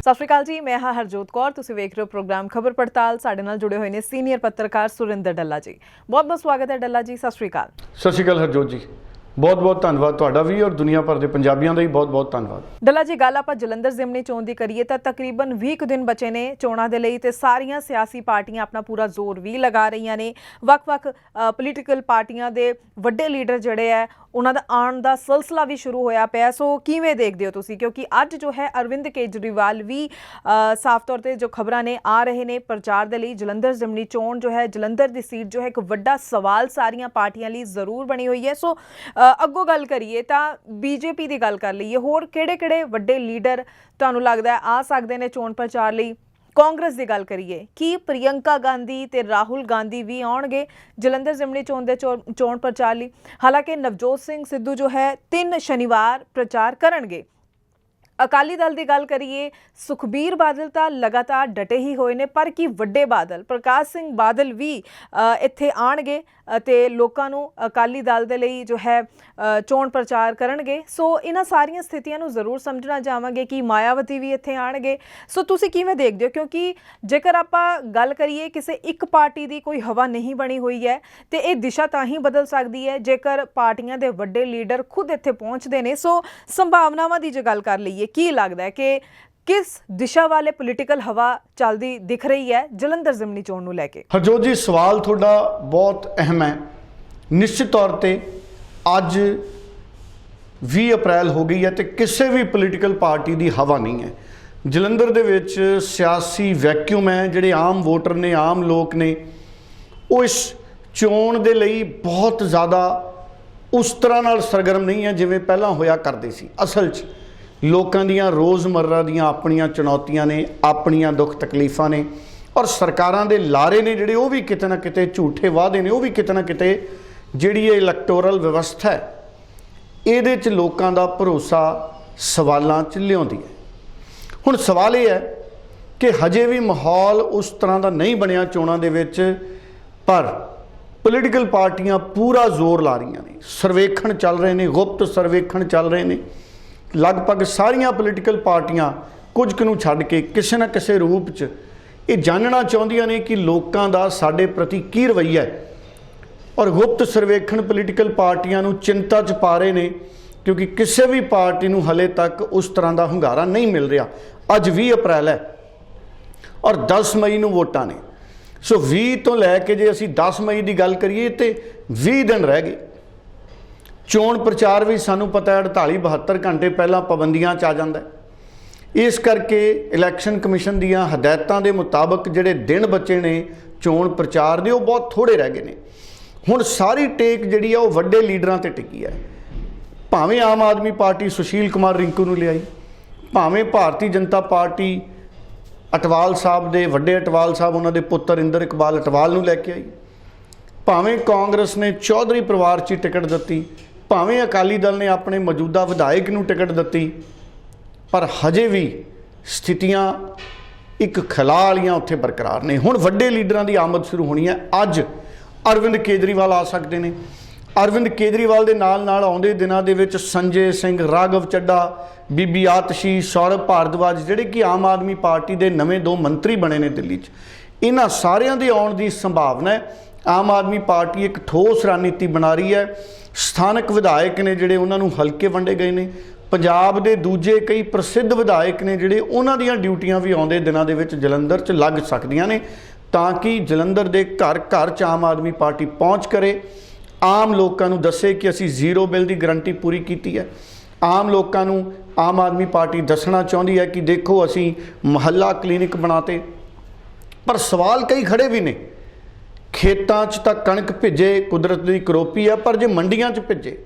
ਸਤਿ ਸ਼੍ਰੀ ਅਕਾਲ ਜੀ, ਮੈਂ ਹਾਂ ਹਰਜੋਤ ਕੌਰ। ਤੁਸੀਂ ਵੇਖ ਰਹੇ ਹੋ ਪ੍ਰੋਗਰਾਮ ਖਬਰ ਪੜਤਾਲ। ਸਾਡੇ ਨਾਲ ਜੁੜੇ ਹੋਏ ਨੇ ਸੀਨੀਅਰ ਪੱਤਰਕਾਰ ਸੁਰਿੰਦਰ ਡੱਲਾ ਜੀ। ਬਹੁਤ ਬਹੁਤ ਸਵਾਗਤ ਹੈ ਡੱਲਾ ਜੀ। ਸਤਿ ਸ਼੍ਰੀ ਅਕਾਲ। ਸਤਿ ਸ਼੍ਰੀ ਅਕਾਲ ਹਰਜੋਤ ਜੀ, ਬਹੁਤ ਬਹੁਤ ਧੰਨਵਾਦ ਤੁਹਾਡਾ ਵੀ ਔਰ ਦੁਨੀਆ ਭਰ ਦੇ ਪੰਜਾਬੀਆਂ ਦਾ ਵੀ ਬਹੁਤ ਬਹੁਤ ਧੰਨਵਾਦ। ਡੱਲਾ ਜੀ, ਗੱਲ ਆਪਾਂ ਜਲੰਧਰ ਜ਼ਿਮਨੀ ਚੋਣ ਦੀ ਕਰੀਏ ਤਾਂ ਤਕਰੀਬਨ 20 ਕੁ ਦਿਨ ਬਚੇ ਨੇ ਚੋਣਾਂ ਦੇ ਲਈ ਤੇ ਸਾਰੀਆਂ ਸਿਆਸੀ ਪਾਰਟੀਆਂ ਆਪਣਾ ਪੂਰਾ ਜ਼ੋਰ ਵੀ ਲਗਾ ਰਹੀਆਂ ਨੇ। ਵੱਖ-ਵੱਖ ਪੋਲੀਟੀਕਲ ਪਾਰਟੀਆਂ ਦੇ ਵੱਡੇ ਲੀਡਰ ਜਿਹੜੇ ਹੈ ਉਹਨਾਂ ਦਾ ਆਉਣ ਦਾ ਸਿਲਸਿਲਾ ਵੀ ਸ਼ੁਰੂ ਹੋਇਆ ਪਿਆ। ਸੋ ਕਿਵੇਂ ਦੇਖਦੇ ਹੋ ਤੁਸੀਂ, ਕਿਉਂਕਿ ਅੱਜ ਜੋ ਹੈ ਅਰਵਿੰਦ ਕੇਜਰੀਵਾਲ ਵੀ ਸਾਫ਼ ਤੌਰ ਤੇ ਜੋ ਖਬਰਾਂ ਨੇ ਆ ਰਹੇ ਨੇ ਪ੍ਰਚਾਰ ਦੇ ਲਈ। ਜਲੰਧਰ ਜ਼ਿਮਨੀ ਚੋਣ ਜੋ ਹੈ, ਜਲੰਧਰ ਦੀ ਸੀਟ ਜੋ ਹੈ ਇੱਕ ਵੱਡਾ ਸਵਾਲ ਸਾਰੀਆਂ ਪਾਰਟੀਆਂ ਲਈ ਜ਼ਰੂਰ ਬਣੀ ਹੋਈ ਹੈ। ਸੋ ਅੱਗੋਂ ਗੱਲ ਕਰੀਏ ਤਾਂ ਬੀਜੇਪੀ ਦੀ ਗੱਲ ਕਰ ਲਈਏ, ਹੋਰ ਕਿਹੜੇ ਵੱਡੇ ਲੀਡਰ ਤੁਹਾਨੂੰ ਲੱਗਦਾ ਆ ਸਕਦੇ ਨੇ ਚੋਣ ਪ੍ਰਚਾਰ ਲਈ? ਕਾਂਗਰਸ ਦੀ ਗੱਲ ਕਰੀਏ, ਕੀ ਪ੍ਰਿयंका ਗਾਂਧੀ ਤੇ ਰਾਹੁਲ ਗਾਂਧੀ ਵੀ ਆਉਣਗੇ ਜਲੰਧਰ ਜ਼ਿਮਨੀ ਚੋਣ ਦੇ ਚੋਣ ਪ੍ਰਚਾਰ ਲਈ? ਹਾਲਾਂਕਿ ਨਵਜੋਤ ਸਿੰਘ ਸਿੱਧੂ ਜੋ ਹੈ 3 ਸ਼ਨੀਵਾਰ ਪ੍ਰਚਾਰ ਕਰਨਗੇ। ਅਕਾਲੀ ਦਲ ਦੀ ਗੱਲ ਕਰੀਏ, ਸੁਖਬੀਰ ਬਾਦਲ ਤਾਂ ਲਗਾਤਾਰ ਡਟੇ ਹੀ ਹੋਏ ਨੇ, ਪਰ ਕੀ ਵੱਡੇ ਬਾਦਲ ਪ੍ਰਕਾਸ਼ ਸਿੰਘ ਬਾਦਲ ਵੀ ਇੱਥੇ ਆਣਗੇ ਤੇ ਲੋਕਾਂ ਨੂੰ ਅਕਾਲੀ ਦਲ ਦੇ ਲਈ ਜੋ ਹੈ ਚੋਣ ਪ੍ਰਚਾਰ ਕਰਨਗੇ? ਸੋ ਇਹਨਾਂ ਸਾਰੀਆਂ ਸਥਿਤੀਆਂ ਨੂੰ ਜ਼ਰੂਰ ਸਮਝਣਾ ਚਾਹਾਂਗੇ ਕਿ ਮਾਇਆਵਤੀ ਵੀ ਇੱਥੇ ਆਣਗੇ। ਸੋ ਤੁਸੀਂ ਕਿਵੇਂ ਦੇਖਦੇ ਹੋ? ਕਿਉਂਕਿ ਜੇਕਰ ਆਪਾਂ ਗੱਲ ਕਰੀਏ ਕਿਸੇ ਇੱਕ ਪਾਰਟੀ ਦੀ ਕੋਈ ਹਵਾ ਨਹੀਂ ਬਣੀ ਹੋਈ ਹੈ ਤੇ ਇਹ ਦਿਸ਼ਾ ਤਾਂ ਹੀ ਬਦਲ ਸਕਦੀ ਹੈ ਜੇਕਰ ਪਾਰਟੀਆਂ ਦੇ ਵੱਡੇ ਲੀਡਰ ਖੁਦ ਇੱਥੇ ਪਹੁੰਚਦੇ ਨੇ। ਸੋ ਸੰਭਾਵਨਾਵਾਂ ਦੀ ਜੇ ਗੱਲ ਕਰ ਲਈਏ, ਕੀ ਲੱਗਦਾ ਹੈ ਕਿ ਕਿਸ ਦਿਸ਼ਾ ਵਾਲੇ ਪੋਲੀਟੀਕਲ ਹਵਾ ਚੱਲਦੀ ਦਿਖ ਰਹੀ ਹੈ ਜਲੰਧਰ ਜ਼ਿਮਨੀ ਚੋਣ ਨੂੰ ਲੈ ਕੇ? ਹਰਜੋਤ ਜੀ, ਸਵਾਲ ਤੁਹਾਡਾ ਬਹੁਤ ਅਹਿਮ ਹੈ। ਨਿਸ਼ਚਿਤ ਤੌਰ ਤੇ ਅੱਜ 20 ਅਪ੍ਰੈਲ ਹੋ ਗਈ ਹੈ ਤੇ ਕਿਸੇ ਵੀ ਪੋਲੀਟੀਕਲ ਪਾਰਟੀ ਦੀ ਹਵਾ ਨਹੀਂ ਹੈ ਜਲੰਧਰ ਦੇ ਵਿੱਚ। ਸਿਆਸੀ ਵੈਕਿਊਮ ਹੈ। ਜਿਹੜੇ ਆਮ ਵੋਟਰ ਨੇ, ਆਮ ਲੋਕ ਨੇ, ਉਹ ਇਸ ਚੋਣ ਦੇ ਲਈ ਬਹੁਤ ਜ਼ਿਆਦਾ ਉਸ ਤਰ੍ਹਾਂ ਨਾਲ ਸਰਗਰਮ ਨਹੀਂ ਹੈ ਜਿਵੇਂ ਪਹਿਲਾਂ ਹੋਇਆ ਕਰਦੇ ਸੀ। ਅਸਲ 'ਚ ਲੋਕਾਂ ਦੀਆਂ ਰੋਜ਼ਮर्रा ਦੀਆਂ ਆਪਣੀਆਂ ਚੁਣੌਤੀਆਂ ਨੇ, ਆਪਣੀਆਂ ਦੁੱਖ ਤਕਲੀਫਾਂ ਨੇ, ਔਰ ਸਰਕਾਰਾਂ ਦੇ ਲਾਰੇ ਨੇ ਜਿਹੜੇ, ਉਹ ਵੀ ਕਿਤੇ ਨਾ ਕਿਤੇ ਝੂਠੇ ਵਾਅਦੇ ਨੇ, ਉਹ ਵੀ ਕਿਤੇ ਨਾ ਕਿਤੇ ਜਿਹੜੀ ਇਹ ਇਲੈਕਟੋਰਲ ਵਿਵਸਥਾ ਹੈ ਇਹਦੇ 'ਚ ਲੋਕਾਂ ਦਾ ਭਰੋਸਾ ਸਵਾਲਾਂ 'ਚ ਲਿਆਉਂਦੀ ਹੈ। ਹੁਣ ਸਵਾਲ ਇਹ ਹੈ ਕਿ ਹਜੇ ਵੀ ਮਾਹੌਲ ਉਸ ਤਰ੍ਹਾਂ ਦਾ ਨਹੀਂ ਬਣਿਆ ਚੋਣਾਂ ਦੇ ਵਿੱਚ, ਪਰ ਪੋਲੀਟੀਕਲ ਪਾਰਟੀਆਂ ਪੂਰਾ ਜ਼ੋਰ ਲਾ ਰਹੀਆਂ ਨੇ। ਸਰਵੇਖਣ ਚੱਲ ਰਹੇ ਨੇ, ਗੁਪਤ ਸਰਵੇਖਣ ਚੱਲ ਰਹੇ ਨੇ। ਲਗਭਗ ਸਾਰੀਆਂ ਪੋਲੀਟੀਕਲ ਪਾਰਟੀਆਂ ਕੁਝ ਕੁ ਨੂੰ ਛੱਡ ਕੇ ਕਿਸੇ ਨਾ ਕਿਸੇ ਰੂਪ 'ਚ ਇਹ ਜਾਣਨਾ ਚਾਹੁੰਦੀਆਂ ਨੇ ਕਿ ਲੋਕਾਂ ਦਾ ਸਾਡੇ ਪ੍ਰਤੀ ਕੀ ਰਵੱਈਆ ਹੈ। ਔਰ ਗੁਪਤ ਸਰਵੇਖਣ ਪੋਲੀਟੀਕਲ ਪਾਰਟੀਆਂ ਨੂੰ ਚਿੰਤਾ 'ਚ ਪਾ ਰਹੇ ਨੇ ਕਿਉਂਕਿ ਕਿਸੇ ਵੀ ਪਾਰਟੀ ਨੂੰ ਹਲੇ ਤੱਕ ਉਸ ਤਰ੍ਹਾਂ ਦਾ ਹੁੰਗਾਰਾ ਨਹੀਂ ਮਿਲ ਰਿਹਾ। ਅੱਜ 20 ਅਪ੍ਰੈਲ ਹੈ ਔਰ 10 ਮਈ ਨੂੰ ਵੋਟਾਂ ਨੇ। ਸੋ 20 ਤੋਂ ਲੈ ਕੇ ਜੇ ਅਸੀਂ 10 ਮਈ ਦੀ ਗੱਲ ਕਰੀਏ ਤੇ 20 ਦਿਨ ਰਹਿ ਗਏ। ਚੋਣ ਪ੍ਰਚਾਰ ਵੀ ਸਾਨੂੰ ਪਤਾ ਹੈ 48-72 ਘੰਟੇ ਪਹਿਲਾਂ ਪਾਬੰਦੀਆਂ 'ਚ ਆ ਜਾਂਦਾ ਹੈ। ਇਸ ਕਰਕੇ ਇਲੈਕਸ਼ਨ ਕਮਿਸ਼ਨ ਦੀਆਂ ਹਦਾਇਤਾਂ ਦੇ ਮੁਤਾਬਕ ਜਿਹੜੇ ਦਿਨ ਬਚੇ ਨੇ ਚੋਣ ਪ੍ਰਚਾਰ ਦੇ, ਉਹ ਬਹੁਤ ਥੋੜ੍ਹੇ ਰਹਿ ਗਏ ਨੇ। ਹੁਣ ਸਾਰੀ ਟੇਕ ਜਿਹੜੀ ਆ ਉਹ ਵੱਡੇ ਲੀਡਰਾਂ ਤੇ ਟਿਕੀ ਹੈ। ਭਾਵੇਂ ਆਮ ਆਦਮੀ ਪਾਰਟੀ ਸੁਸ਼ੀਲ ਕੁਮਾਰ ਰਿੰਕੂ ਨੂੰ ਲਿਆਈ, ਭਾਵੇਂ ਭਾਰਤੀ ਜਨਤਾ ਪਾਰਟੀ ਅਟਵਾਲ ਸਾਹਿਬ ਦੇ, ਵੱਡੇ ਅਟਵਾਲ ਸਾਹਿਬ, ਉਹਨਾਂ ਦੇ ਪੁੱਤਰ ਇੰਦਰ ਇਕਬਾਲ ਅਟਵਾਲ ਨੂੰ ਲੈ ਕੇ ਆਈ, ਭਾਵੇਂ ਕਾਂਗਰਸ ਨੇ ਚੌਧਰੀ ਪਰਿਵਾਰ 'ਚ ਟਿਕਟ ਦਿੱਤੀ, ਭਾਵੇਂ ਅਕਾਲੀ ਦਲ ਨੇ ਆਪਣੇ ਮੌਜੂਦਾ ਵਿਧਾਇਕ ਨੂੰ ਟਿਕਟ ਦਿੱਤੀ, ਪਰ ਹਜੇ ਵੀ ਸਥਿਤੀਆਂ ਇੱਕ ਖਲਾਅ ਵਾਲੀਆਂ ਉੱਥੇ ਬਰਕਰਾਰ ਨੇ। ਹੁਣ ਵੱਡੇ ਲੀਡਰਾਂ ਦੀ ਆਮਦ ਸ਼ੁਰੂ ਹੋਣੀ ਹੈ। ਅੱਜ ਅਰਵਿੰਦ ਕੇਜਰੀਵਾਲ ਆ ਸਕਦੇ ਨੇ। ਅਰਵਿੰਦ ਕੇਜਰੀਵਾਲ ਦੇ ਨਾਲ ਆਉਂਦੇ ਦਿਨਾਂ ਦੇ ਵਿੱਚ ਸੰਜੇ ਸਿੰਘ, ਰਾਘਵ ਚੱਡਾ, ਬੀਬੀ ਆਤਸ਼ੀ, ਸੌਰਭ ਭਾਰਦਵਾਜ, ਜਿਹੜੇ ਕਿ ਆਮ ਆਦਮੀ ਪਾਰਟੀ ਦੇ ਨਵੇਂ 2 ਮੰਤਰੀ ਬਣੇ ਨੇ ਦਿੱਲੀ 'ਚ, ਇਹਨਾਂ ਸਾਰਿਆਂ ਦੇ ਆਉਣ ਦੀ ਸੰਭਾਵਨਾ ਹੈ। ਆਮ ਆਦਮੀ ਪਾਰਟੀ ਇੱਕ ਠੋਸ ਰਣਨੀਤੀ ਬਣਾ ਰਹੀ ਹੈ। ਸਥਾਨਕ ਵਿਧਾਇਕ ਨੇ ਜਿਹੜੇ, ਉਹਨਾਂ ਨੂੰ ਹਲਕੇ ਵੰਡੇ ਗਏ ਨੇ। ਪੰਜਾਬ ਦੇ ਦੂਜੇ ਕਈ ਪ੍ਰਸਿੱਧ ਵਿਧਾਇਕ ਨੇ ਜਿਹੜੇ, ਉਹਨਾਂ ਦੀਆਂ ਡਿਊਟੀਆਂ ਵੀ ਆਉਂਦੇ ਦਿਨਾਂ ਦੇ ਵਿੱਚ ਜਲੰਧਰ 'ਚ ਲੱਗ ਸਕਦੀਆਂ ਨੇ ਤਾਂ ਕਿ ਜਲੰਧਰ ਦੇ ਘਰ ਘਰ 'ਚ ਆਮ ਆਦਮੀ ਪਾਰਟੀ ਪਹੁੰਚ ਕਰੇ, ਆਮ ਲੋਕਾਂ ਨੂੰ ਦੱਸੇ ਕਿ ਅਸੀਂ ਜ਼ੀਰੋ ਬਿੱਲ ਦੀ ਗਰੰਟੀ ਪੂਰੀ ਕੀਤੀ ਹੈ। ਆਮ ਲੋਕਾਂ ਨੂੰ ਆਮ ਆਦਮੀ ਪਾਰਟੀ ਦੱਸਣਾ ਚਾਹੁੰਦੀ ਹੈ ਕਿ ਦੇਖੋ ਅਸੀਂ ਮੁਹੱਲਾ ਕਲੀਨਿਕ ਬਣਾਤੇ। ਪਰ ਸਵਾਲ ਕਈ ਖੜੇ ਵੀ ਨੇ। ਖੇਤਾਂ 'ਚ ਤਾਂ ਕਣਕ ਭਿੱਜੇ, ਕੁਦਰਤ ਦੀ ਕਰੋਪੀ ਹੈ, ਪਰ ਜੇ ਮੰਡੀਆਂ 'ਚ ਭਿੱਜੇ,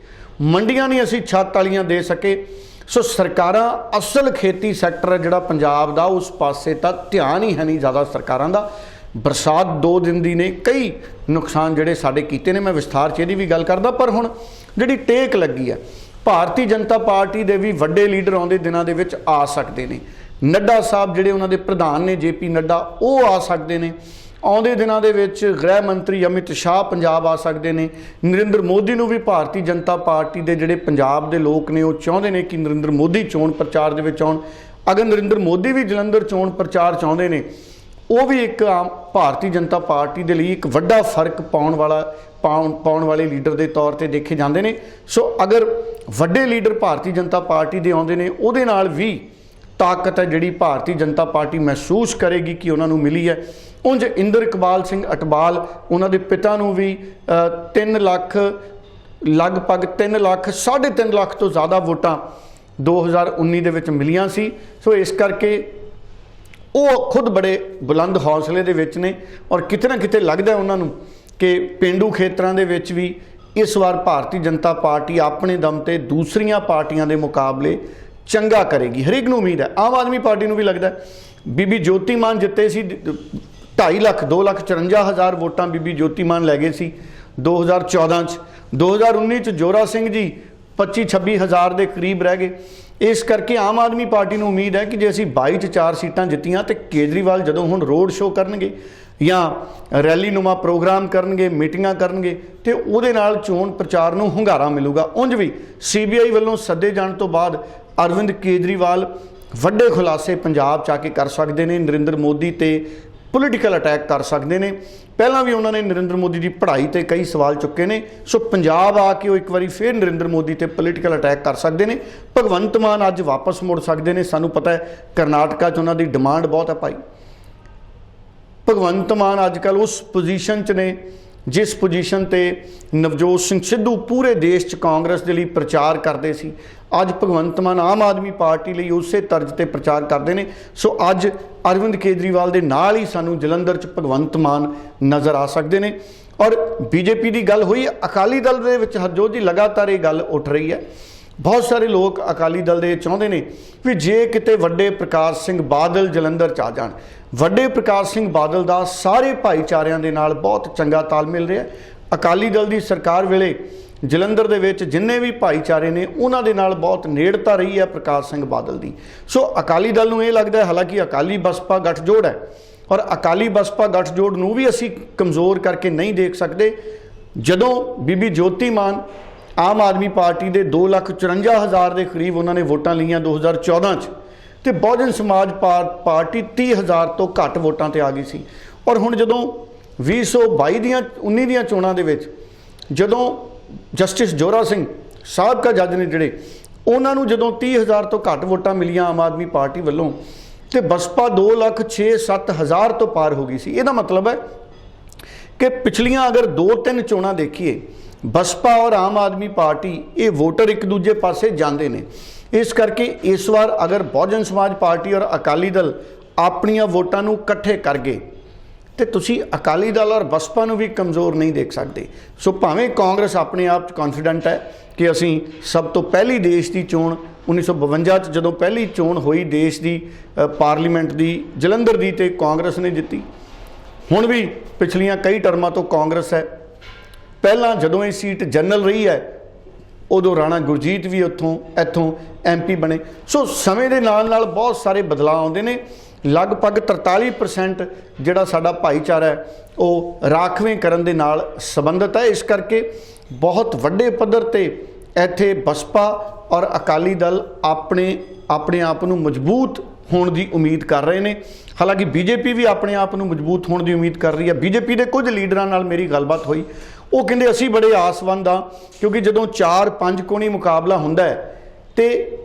ਮੰਡੀਆਂ ਨਹੀਂ ਅਸੀਂ ਛੱਤ ਵਾਲੀਆਂ ਦੇ ਸਕੇ। ਸੋ ਸਰਕਾਰਾਂ, ਅਸਲ ਖੇਤੀ ਸੈਕਟਰ ਹੈ ਜਿਹੜਾ ਪੰਜਾਬ ਦਾ, ਉਸ ਪਾਸੇ ਤਾਂ ਧਿਆਨ ਹੀ ਹੈ ਨਹੀਂ ਜ਼ਿਆਦਾ ਸਰਕਾਰਾਂ ਦਾ। ਬਰਸਾਤ 2 ਦਿਨ ਦੀ ਨੇ, ਕਈ ਨੁਕਸਾਨ ਜਿਹੜੇ ਸਾਡੇ ਕੀਤੇ ਨੇ, ਮੈਂ ਵਿਸਥਾਰ 'ਚ ਇਹਦੀ ਵੀ ਗੱਲ ਕਰਦਾ। ਪਰ ਹੁਣ ਜਿਹੜੀ ਟੇਕ ਲੱਗੀ ਹੈ, ਭਾਰਤੀ ਜਨਤਾ ਪਾਰਟੀ ਦੇ ਵੀ ਵੱਡੇ ਲੀਡਰ ਆਉਂਦੇ ਦਿਨਾਂ ਦੇ ਵਿੱਚ ਆ ਸਕਦੇ ਨੇ। ਨੱਡਾ ਸਾਹਿਬ ਜਿਹੜੇ ਉਹਨਾਂ ਦੇ ਪ੍ਰਧਾਨ ਨੇ, JP ਨੱਡਾ, ਉਹ ਆ ਸਕਦੇ ਨੇ। ਆਉਂਦੇ ਦਿਨਾਂ ਦੇ ਵਿੱਚ ਗ੍ਰਹਿ ਮੰਤਰੀ ਅਮਿਤ ਸ਼ਾਹ ਪੰਜਾਬ ਆ ਸਕਦੇ ਨੇ। ਨਰਿੰਦਰ ਮੋਦੀ ਨੂੰ ਵੀ ਭਾਰਤੀ ਜਨਤਾ ਪਾਰਟੀ ਦੇ ਜਿਹੜੇ ਪੰਜਾਬ ਦੇ ਲੋਕ ਨੇ ਉਹ ਚਾਹੁੰਦੇ ਨੇ ਕਿ ਨਰਿੰਦਰ ਮੋਦੀ ਚੋਣ ਪ੍ਰਚਾਰ ਦੇ ਵਿੱਚ ਆਉਣ। ਅਗਰ ਨਰਿੰਦਰ ਮੋਦੀ ਵੀ ਜਲੰਧਰ ਚੋਣ ਪ੍ਰਚਾਰ ਚਾਹੁੰਦੇ ਨੇ, ਉਹ ਵੀ ਇੱਕ ਆਮ ਭਾਰਤੀ ਜਨਤਾ ਪਾਰਟੀ ਦੇ ਲਈ ਇੱਕ ਵੱਡਾ ਫਰਕ ਪਾਉਣ ਵਾਲੇ ਲੀਡਰ ਦੇ ਤੌਰ ਤੇ ਦੇਖੇ ਜਾਂਦੇ ਨੇ। ਸੋ ਅਗਰ ਵੱਡੇ ਲੀਡਰ ਭਾਰਤੀ ਜਨਤਾ ਪਾਰਟੀ ਦੇ ਆਉਂਦੇ ਨੇ, ਉਹਦੇ ਨਾਲ ਵੀ ਤਾਕਤ ਹੈ ਜਿਹੜੀ ਭਾਰਤੀ ਜਨਤਾ ਪਾਰਟੀ ਮਹਿਸੂਸ ਕਰੇਗੀ ਕਿ ਉਹਨਾਂ ਨੂੰ ਮਿਲੀ ਹੈ। ਉਂਝ ਇੰਦਰਇਕਬਾਲ ਸਿੰਘ ਅਟਵਾਲ, ਉਹਨਾਂ ਦੇ ਪਿਤਾ ਨੂੰ ਵੀ 3 ਲੱਖ ਲਗਭਗ 3 ਲੱਖ 3.5 ਲੱਖ ਤੋਂ ਜ਼ਿਆਦਾ ਵੋਟਾਂ 2019 ਦੇ ਵਿੱਚ ਮਿਲੀਆਂ ਸੀ। ਸੋ ਇਸ ਕਰਕੇ ਉਹ ਖੁਦ ਬੜੇ ਬੁਲੰਦ ਹੌਸਲੇ ਦੇ ਵਿੱਚ ਨੇ ਔਰ ਕਿਤੇ ਨਾ ਕਿਤੇ ਲੱਗਦਾ ਉਹਨਾਂ ਨੂੰ ਕਿ ਪੇਂਡੂ ਖੇਤਰਾਂ ਦੇ ਵਿੱਚ ਵੀ ਇਸ ਵਾਰ ਭਾਰਤੀ ਜਨਤਾ ਪਾਰਟੀ ਆਪਣੇ ਦਮ ਤੇ ਦੂਸਰੀਆਂ ਪਾਰਟੀਆਂ ਦੇ ਮੁਕਾਬਲੇ ਚੰਗਾ ਕਰੇਗੀ। ਹਰੇਕ ਨੂੰ ਉਮੀਦ ਹੈ। ਆਮ ਆਦਮੀ ਪਾਰਟੀ ਨੂੰ ਵੀ ਲੱਗਦਾ। ਬੀਬੀ ਜੋਤੀ ਮਾਨ ਜਿੱਤੇ ਸੀ 2.5 ਲੱਖ 2,54,000 ਵੋਟਾਂ ਬੀਬੀ ਜੋਤੀ ਮਾਨ ਲੈ ਗਏ ਸੀ 2014 'ਚ। 2019 'ਚ ਜੋਰਾ ਸਿੰਘ ਜੀ 25-26 ਹਜ਼ਾਰ ਦੇ ਕਰੀਬ ਰਹਿ ਗਏ। ਇਸ ਕਰਕੇ ਆਮ ਆਦਮੀ ਪਾਰਟੀ ਨੂੰ ਉਮੀਦ ਹੈ ਕਿ ਜੇ ਅਸੀਂ 22 'ਚ 4 ਸੀਟਾਂ ਜਿੱਤੀਆਂ ਤੇ ਕੇਜਰੀਵਾਲ ਜਦੋਂ ਹੁਣ ਰੋਡ ਸ਼ੋਅ ਕਰਨਗੇ ਜਾਂ ਰੈਲੀ ਨੁਮਾ ਪ੍ਰੋਗਰਾਮ ਕਰਨਗੇ, ਮੀਟਿੰਗਾਂ ਕਰਨਗੇ, ਤੇ ਉਹਦੇ ਨਾਲ ਚੋਣ ਪ੍ਰਚਾਰ ਨੂੰ ਹੁੰਗਾਰਾ ਮਿਲੂਗਾ। ਉਂਝ ਵੀ CBI ਵੱਲੋਂ ਸੱਦੇ ਜਾਣ ਤੋਂ ਬਾਅਦ ਅਰਵਿੰਦ ਕੇਜਰੀਵਾਲ ਵੱਡੇ ਖੁਲਾਸੇ ਪੰਜਾਬ 'ਚ ਆ ਕੇ ਕਰ ਸਕਦੇ ਨੇ, ਨਰਿੰਦਰ ਮੋਦੀ ਤੇ ਪੋਲੀਟੀਕਲ ਅਟੈਕ ਕਰ ਸਕਦੇ ਨੇ। ਪਹਿਲਾਂ ਵੀ ਉਹਨਾਂ ਨੇ ਨਰਿੰਦਰ ਮੋਦੀ ਦੀ ਪੜ੍ਹਾਈ ਤੇ ਕਈ ਸਵਾਲ ਚੁੱਕੇ ਨੇ। ਸੋ ਪੰਜਾਬ ਆ ਕੇ ਉਹ ਇੱਕ ਵਾਰੀ ਫਿਰ ਨਰਿੰਦਰ ਮੋਦੀ ਤੇ ਪੋਲੀਟੀਕਲ ਅਟੈਕ ਕਰ ਸਕਦੇ ਨੇ। ਭਗਵੰਤ ਮਾਨ ਅੱਜ ਵਾਪਸ ਮੁੜ ਸਕਦੇ ਨੇ। ਸਾਨੂੰ ਪਤਾ ਹੈ ਕਰਨਾਟਕਾ 'ਚ ਉਹਨਾਂ ਦੀ ਡਿਮਾਂਡ ਬਹੁਤ ਹੈ ਭਾਈ। ਭਗਵੰਤ ਮਾਨ ਅੱਜ ਕੱਲ੍ਹ ਉਸ ਪੋਜੀਸ਼ਨ 'ਚ ਨੇ ਜਿਸ ਪੋਜੀਸ਼ਨ ਤੇ ਨਵਜੋਤ ਸਿੰਘ ਸਿੱਧੂ ਪੂਰੇ ਦੇਸ਼ 'ਚ ਕਾਂਗਰਸ ਦੇ ਲਈ ਪ੍ਰਚਾਰ ਕਰਦੇ ਸੀ। ਅੱਜ ਭਗਵੰਤ ਮਾਨ ਆਮ ਆਦਮੀ ਪਾਰਟੀ ਲਈ ਉਸੇ ਤਰਜ਼ ਤੇ ਪ੍ਰਚਾਰ ਕਰਦੇ ਨੇ। ਸੋ ਅੱਜ ਅਰਵਿੰਦ ਕੇਜਰੀਵਾਲ ਦੇ ਨਾਲ ਹੀ ਸਾਨੂੰ ਜਲੰਧਰ 'ਚ ਭਗਵੰਤ ਮਾਨ ਨਜ਼ਰ ਆ ਸਕਦੇ ਨੇ। ਔਰ BJP ਦੀ ਗੱਲ ਹੋਈ, ਅਕਾਲੀ ਦਲ ਦੇ ਵਿੱਚ ਹਰਜੋਤ ਜੀ ਲਗਾਤਾਰ ਇਹ ਗੱਲ ਉੱਠ ਰਹੀ ਹੈ। ਬਹੁਤ ਸਾਰੇ ਲੋਕ ਅਕਾਲੀ ਦਲ ਦੇ ਚਾਹੁੰਦੇ ਨੇ ਵੀ ਜੇ ਕਿਤੇ ਵੱਡੇ ਪ੍ਰਕਾਸ਼ ਸਿੰਘ ਬਾਦਲ ਜਲੰਧਰ 'ਚ ਆ ਜਾਣ। ਵੱਡੇ ਪ੍ਰਕਾਸ਼ ਸਿੰਘ ਬਾਦਲ ਦਾ ਸਾਰੇ ਭਾਈਚਾਰਿਆਂ ਦੇ ਨਾਲ ਬਹੁਤ ਚੰਗਾ ਤਾਲਮੇਲ ਰਿਹਾ। ਅਕਾਲੀ ਦਲ ਦੀ ਸਰਕਾਰ ਵੇਲੇ ਜਲੰਧਰ ਦੇ ਵਿੱਚ ਜਿੰਨੇ ਵੀ ਭਾਈਚਾਰੇ ਨੇ ਉਹਨਾਂ ਦੇ ਨਾਲ ਬਹੁਤ ਨੇੜਤਾ ਰਹੀ ਹੈ ਪ੍ਰਕਾਸ਼ ਸਿੰਘ ਬਾਦਲ ਦੀ। ਸੋ ਅਕਾਲੀ ਦਲ ਨੂੰ ਇਹ ਲੱਗਦਾ ਹੈ, ਹਾਲਾਂਕਿ ਅਕਾਲੀ ਬਸਪਾ ਗੱਠਜੋੜ ਹੈ ਔਰ ਅਕਾਲੀ ਬਸਪਾ ਗੱਠਜੋੜ ਨੂੰ ਵੀ ਅਸੀਂ ਕਮਜ਼ੋਰ ਕਰਕੇ ਨਹੀਂ ਦੇਖ ਸਕਦੇ। ਜਦੋਂ ਬੀਬੀ ਜੋਤੀ ਮਾਨ ਆਮ ਆਦਮੀ ਪਾਰਟੀ ਦੇ 2,54,000 ਦੇ ਕਰੀਬ ਉਹਨਾਂ ਨੇ ਵੋਟਾਂ ਲਈਆਂ 2014 'ਚ, ਤੇ ਬਹੁਜਨ ਸਮਾਜ ਪਾਰਟੀ 30,000 ਤੋਂ ਘੱਟ ਵੋਟਾਂ ਤੇ ਆ ਗਈ ਸੀ। ਔਰ ਹੁਣ ਜਦੋਂ 2019 ਦੀਆਂ ਚੋਣਾਂ ਦੇ ਵਿੱਚ ਜਦੋਂ ਜਸਟਿਸ ਜੋਰਾ ਸਿੰਘ ਸਾਬਕਾ ਜੱਜ ਨੇ ਜਿਹੜੇ, ਉਹਨਾਂ ਨੂੰ ਜਦੋਂ 30,000 ਤੋਂ ਘੱਟ ਵੋਟਾਂ ਮਿਲੀਆਂ ਆਮ ਆਦਮੀ ਪਾਰਟੀ ਵੱਲੋਂ, ਤੇ ਬਸਪਾ 2,06,000-7,000 ਤੋਂ ਪਾਰ ਹੋ ਗਈ ਸੀ। ਇਹਦਾ ਮਤਲਬ ਹੈ ਕਿ ਪਿਛਲੀਆਂ ਅਗਰ 2-3 ਚੋਣਾਂ ਦੇਖੀਏ, ਬਸਪਾ ਔਰ ਆਮ ਆਦਮੀ ਪਾਰਟੀ ਇਹ ਵੋਟਰ ਇੱਕ ਦੂਜੇ ਪਾਸੇ ਜਾਂਦੇ ਨੇ। ਇਸ ਕਰਕੇ ਇਸ ਵਾਰ ਅਗਰ ਬਹੁਜਨ ਸਮਾਜ ਪਾਰਟੀ ਔਰ ਅਕਾਲੀ ਦਲ ਆਪਣੀਆਂ ਵੋਟਾਂ ਨੂੰ ਇਕੱਠੇ ਕਰ ਗਏ ਤੇ ਤੁਸੀਂ ਅਕਾਲੀ ਦਲ ਔਰ ਬਸਪਾ ਨੂੰ ਵੀ ਕਮਜ਼ੋਰ ਨਹੀਂ ਦੇਖ ਸਕਦੇ। ਸੋ ਭਾਵੇਂ ਕਾਂਗਰਸ ਆਪਣੇ ਆਪ 'ਚ ਕੌਨਫੀਡੈਂਟ ਹੈ ਕਿ ਅਸੀਂ ਸਭ ਤੋਂ ਪਹਿਲੀ ਦੇਸ਼ ਦੀ ਚੋਣ 1952 'ਚ ਜਦੋਂ ਪਹਿਲੀ ਚੋਣ ਹੋਈ ਦੇਸ਼ ਦੀ ਪਾਰਲੀਮੈਂਟ ਦੀ ਜਲੰਧਰ ਦੀ, ਤੇ ਕਾਂਗਰਸ ਨੇ ਜਿੱਤੀ। ਹੁਣ ਵੀ ਪਿਛਲੀਆਂ ਕਈ ਟਰਮਾਂ ਤੋਂ ਕਾਂਗਰਸ ਹੈ। ਪਹਿਲਾਂ ਜਦੋਂ ਇਹ ਸੀਟ ਜਨਰਲ ਰਹੀ ਹੈ ਉਦੋਂ ਰਾਣਾ ਗੁਰਜੀਤ ਵੀ ਇੱਥੋਂ MP ਬਣੇ। ਸੋ ਸਮੇਂ ਦੇ ਨਾਲ ਨਾਲ ਬਹੁਤ ਸਾਰੇ ਬਦਲਾਅ ਆਉਂਦੇ ਨੇ। ਲਗਭਗ 43% ਜਿਹੜਾ ਸਾਡਾ ਭਾਈਚਾਰਾ ਹੈ ਉਹ ਰਾਖਵੇਂ ਕਰਨ ਦੇ ਨਾਲ ਸੰਬੰਧਿਤ ਹੈ। ਇਸ ਕਰਕੇ ਬਹੁਤ ਵੱਡੇ ਪੱਧਰ ਤੇ ਇੱਥੇ ਬਸਪਾ ਔਰ ਅਕਾਲੀ ਦਲ ਆਪਣੇ ਆਪ ਨੂੰ ਮਜ਼ਬੂਤ ਹੋਣ ਦੀ ਉਮੀਦ ਕਰ ਰਹੇ ਨੇ। ਹਾਲਾਂਕਿ BJP ਵੀ ਆਪਣੇ ਆਪ ਨੂੰ ਮਜ਼ਬੂਤ ਹੋਣ ਦੀ ਉਮੀਦ ਕਰ ਰਹੀ ਹੈ। BJP ਦੇ ਕੁਝ ਲੀਡਰਾਂ ਨਾਲ ਮੇਰੀ ਗੱਲਬਾਤ ਹੋਈ, ਉਹ ਕਹਿੰਦੇ ਅਸੀਂ ਬੜੇ ਆਸਵੰਦ ਹਾਂ ਕਿਉਂਕਿ ਜਦੋਂ 4-5 ਕੋਣੀ ਮੁਕਾਬਲਾ ਹੁੰਦਾ ਹੈ ਤੇ